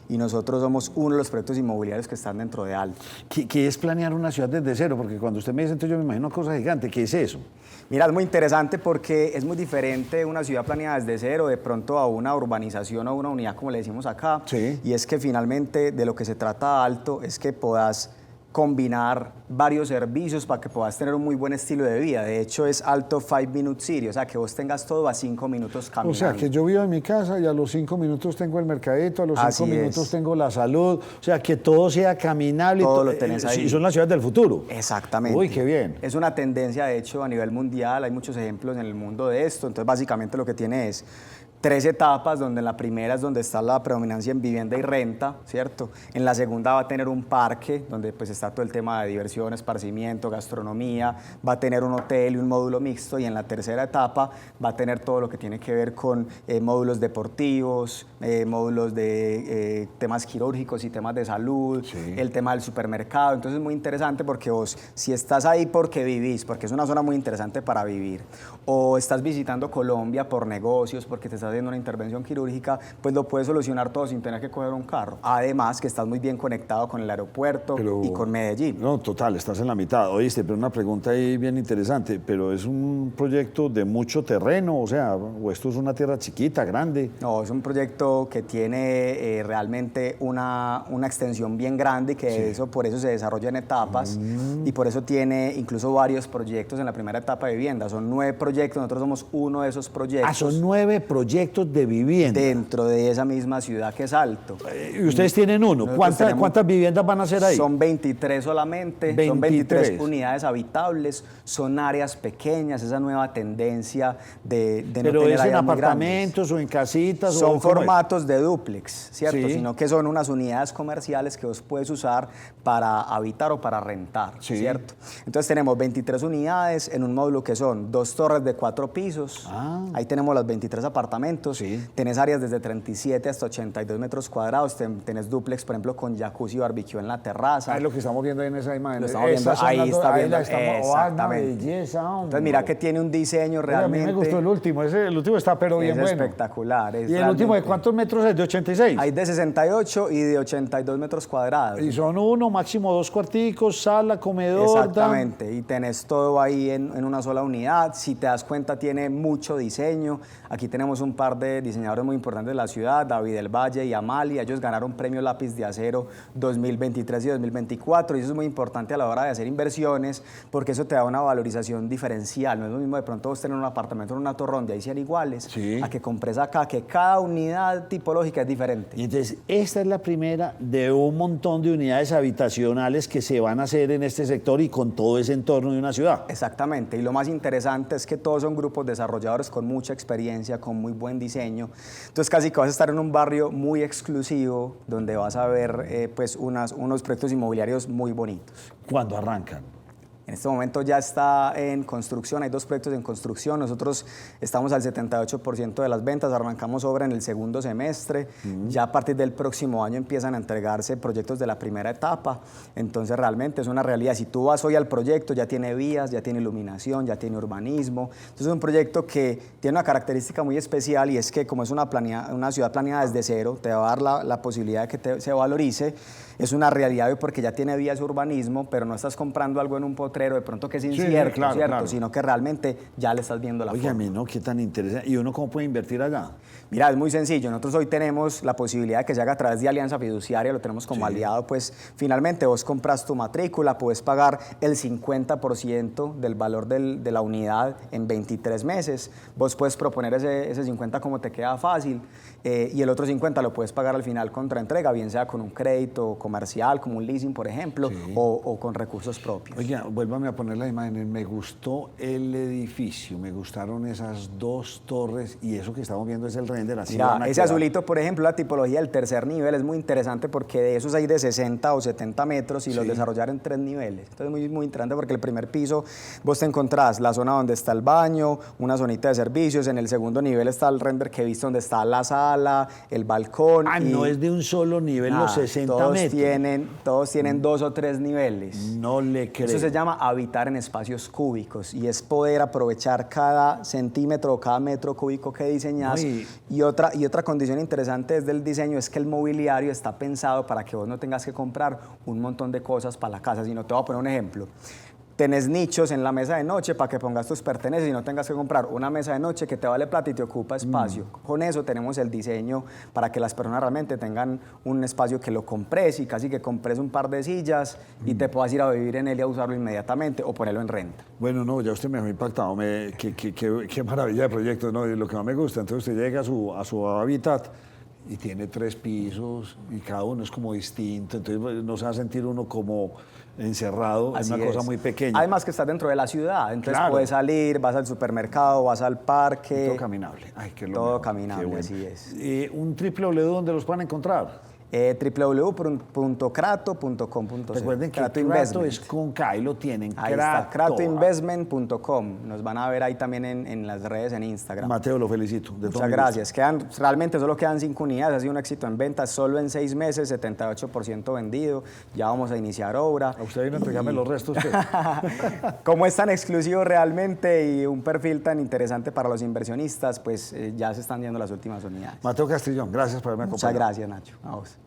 Y nosotros somos uno de los proyectos inmobiliarios que están dentro de Alto. ¿Qué es planear una ciudad desde cero? Porque cuando usted me dice, entonces yo me imagino una cosa gigante. ¿Qué es eso? Mira, es muy interesante porque es muy diferente una ciudad planeada desde cero de pronto a una urbanización o una unidad, como le decimos acá. Sí. Y es que finalmente de lo que se trata Alto es que puedas combinar varios servicios para que puedas tener un muy buen estilo de vida. De hecho, es Alto 5 Minute City, o sea, que vos tengas todo a 5 minutos caminando. O sea, que yo vivo en mi casa y a los 5 minutos tengo el mercadito, a los 5 minutos tengo la salud, o sea, que todo sea caminable. Todo lo tenés ahí. Y son las ciudades del futuro. Exactamente. Uy, qué bien. Es una tendencia, de hecho, a nivel mundial, hay muchos ejemplos en el mundo de esto, entonces básicamente lo que tiene es 3 etapas, donde en la primera es donde está la predominancia en vivienda y renta, ¿cierto? En la segunda va a tener un parque, donde pues está todo el tema de diversión, esparcimiento, gastronomía, va a tener un hotel y un módulo mixto, y en la tercera etapa va a tener todo lo que tiene que ver con módulos deportivos, módulos de temas quirúrgicos y temas de salud, el tema del supermercado. Entonces es muy interesante porque vos, si estás ahí porque vivís, porque es una zona muy interesante para vivir, o estás visitando Colombia por negocios, porque te estás haciendo una intervención quirúrgica, pues lo puedes solucionar todo sin tener que coger un carro. Además que estás muy bien conectado con el aeropuerto y con Medellín. No, total, estás en la mitad. Oíste, pero una pregunta ahí bien interesante, pero ¿es un proyecto de mucho terreno? O sea, ¿o esto es una tierra chiquita, grande? No, es un proyecto que tiene realmente una extensión bien grande, que por eso se desarrolla en etapas y por eso tiene incluso varios proyectos en la primera etapa de vivienda. Son 9 proyectos, nosotros somos uno de esos proyectos. Son 9 proyectos de vivienda. Dentro de esa misma ciudad que es Alto. ¿Y ustedes tienen uno? ¿Cuántas viviendas van a ser ahí? Son 23 solamente, son 23 unidades habitables, son áreas pequeñas, esa nueva tendencia de no tener áreas muy grandes. ¿Pero es en apartamentos o en casitas? Son formatos de dúplex, ¿cierto? Sino que son unas unidades comerciales que vos puedes usar para habitar o para rentar, ¿cierto? Entonces tenemos 23 unidades en un módulo que son 2 torres de 4 pisos, ahí tenemos los 23 apartamentos, apartamentos. Sí. Tenés áreas desde 37 hasta 82 metros cuadrados. Tenés dúplex, por ejemplo, con jacuzzi y barbecue en la terraza. Es lo que estamos viendo ahí en esa imagen. Lo estamos viendo, Esas son ahí las dos- está viendo, la estamos- exactamente. belleza, hombre. Entonces mira que tiene un diseño Oye, realmente. a mí me gustó el último, el último está pero bien es bueno. espectacular. ¿Y el último de cuántos metros es? ¿De 86? Hay de 68 y de 82 metros cuadrados. Y son uno, máximo 2 cuarticos, sala, comedor. Exactamente, y tenés todo ahí en una sola unidad. Si te das cuenta, tiene mucho diseño. Aquí tenemos un par de diseñadores muy importantes de la ciudad, David del Valle y Amalia. Ellos ganaron premio Lápiz de Acero 2023 y 2024, y eso es muy importante a la hora de hacer inversiones, porque eso te da una valorización diferencial. No es lo mismo de pronto vos tener un apartamento en una torre donde ahí sean iguales, Sí. a que compres acá, que cada unidad tipológica es diferente. Y entonces, esta es la primera de un montón de unidades habitacionales que se van a hacer en este sector y con todo ese entorno de una ciudad. Exactamente, y lo más interesante es que todos son grupos desarrolladores con mucha experiencia, con muy buen diseño. Entonces casi que vas a estar en un barrio muy exclusivo donde vas a ver pues unos proyectos inmobiliarios muy bonitos. ¿Cuándo arrancan? En este momento ya está en construcción, hay 2 proyectos en construcción, nosotros estamos al 78% de las ventas, arrancamos obra en el segundo semestre, ya a partir del próximo año empiezan a entregarse proyectos de la primera etapa, entonces realmente es una realidad. Si tú vas hoy al proyecto, ya tiene vías, ya tiene iluminación, ya tiene urbanismo, entonces es un proyecto que tiene una característica muy especial, y es que como es una ciudad planeada desde cero, te va a dar la posibilidad de que se valorice. Es una realidad hoy porque ya tiene vías urbanismo, pero no estás comprando algo en un potrero de pronto que es incierto, claro, ¿cierto? claro. Sino que realmente ya le estás viendo la Óigame, forma. ¿no? Qué tan interesante. ¿Y uno cómo puede invertir allá? Mira, es muy sencillo. Nosotros hoy tenemos la posibilidad de que se haga a través de Alianza Fiduciaria, lo tenemos como aliado, pues finalmente vos compras tu matrícula, puedes pagar el 50% del valor de la unidad en 23 meses. Vos puedes proponer ese 50 como te queda fácil, y el otro 50 lo puedes pagar al final contra entrega, bien sea con un crédito comercial, como un leasing, por ejemplo, o con recursos propios. Oiga, vuélvame a poner la imagen. Me gustó el edificio, me gustaron esas 2 torres, y eso que estamos viendo es el render. Así Mira, van a ese quedar. azulito, por ejemplo, la tipología del tercer nivel es muy interesante porque de esos hay de 60 o 70 metros y los desarrollaron en 3 niveles. Entonces es muy, muy interesante porque el primer piso vos te encontrás la zona donde está el baño, una zonita de servicios, en el segundo nivel está el render que he visto donde está la sala, el balcón. Ah, no es de un solo nivel los 60 todos metros. Todos tienen 2 o 3 niveles. No le creo. Eso se llama habitar en espacios cúbicos, y es poder aprovechar cada centímetro o cada metro cúbico que diseñas. Uy. Y otra condición interesante desde el diseño es que el mobiliario está pensado para que vos no tengas que comprar un montón de cosas para la casa, sino te voy a poner un ejemplo. Tenés nichos en la mesa de noche para que pongas tus pertenencias y no tengas que comprar una mesa de noche que te vale plata y te ocupa espacio. Con eso tenemos el diseño para que las personas realmente tengan un espacio que lo compres, y casi que compres un par de sillas y te puedas ir a vivir en él y a usarlo inmediatamente o ponerlo en renta. Bueno, no, ya usted me dejó impactado. Qué maravilla de proyecto, ¿no? Y lo que más me gusta, entonces usted llega a su hábitat y tiene 3 pisos y cada uno es como distinto, entonces no se va a sentir uno como encerrado Así en una cosa es. muy pequeña. Además que estás dentro de la ciudad, entonces Claro. puedes salir, vas al supermercado, vas al parque. Todo caminable. Ay, qué lo Todo mejor. caminable, Qué bueno. así es. Un www donde los puedan encontrar. www.crato.com.co. Recuerden que Crato Crato Investment. es con K y lo tienen. Ahí está, Crato. cratoinvestment.com. Nos van a ver ahí también en las redes, en Instagram. Mateo, lo felicito. De todo Muchas mi gracias. Realmente solo quedan 5 unidades, ha sido un éxito en ventas, solo en 6 meses, 78% vendido. Ya vamos a iniciar obra. gusto. A usted vino a entregarme los restos. ¿Qué? Como es tan exclusivo realmente y un perfil tan interesante para los inversionistas, pues ya se están viendo las últimas unidades. Mateo Castrillón, gracias por haberme Muchas acompañado. gracias, Nacho. A vos.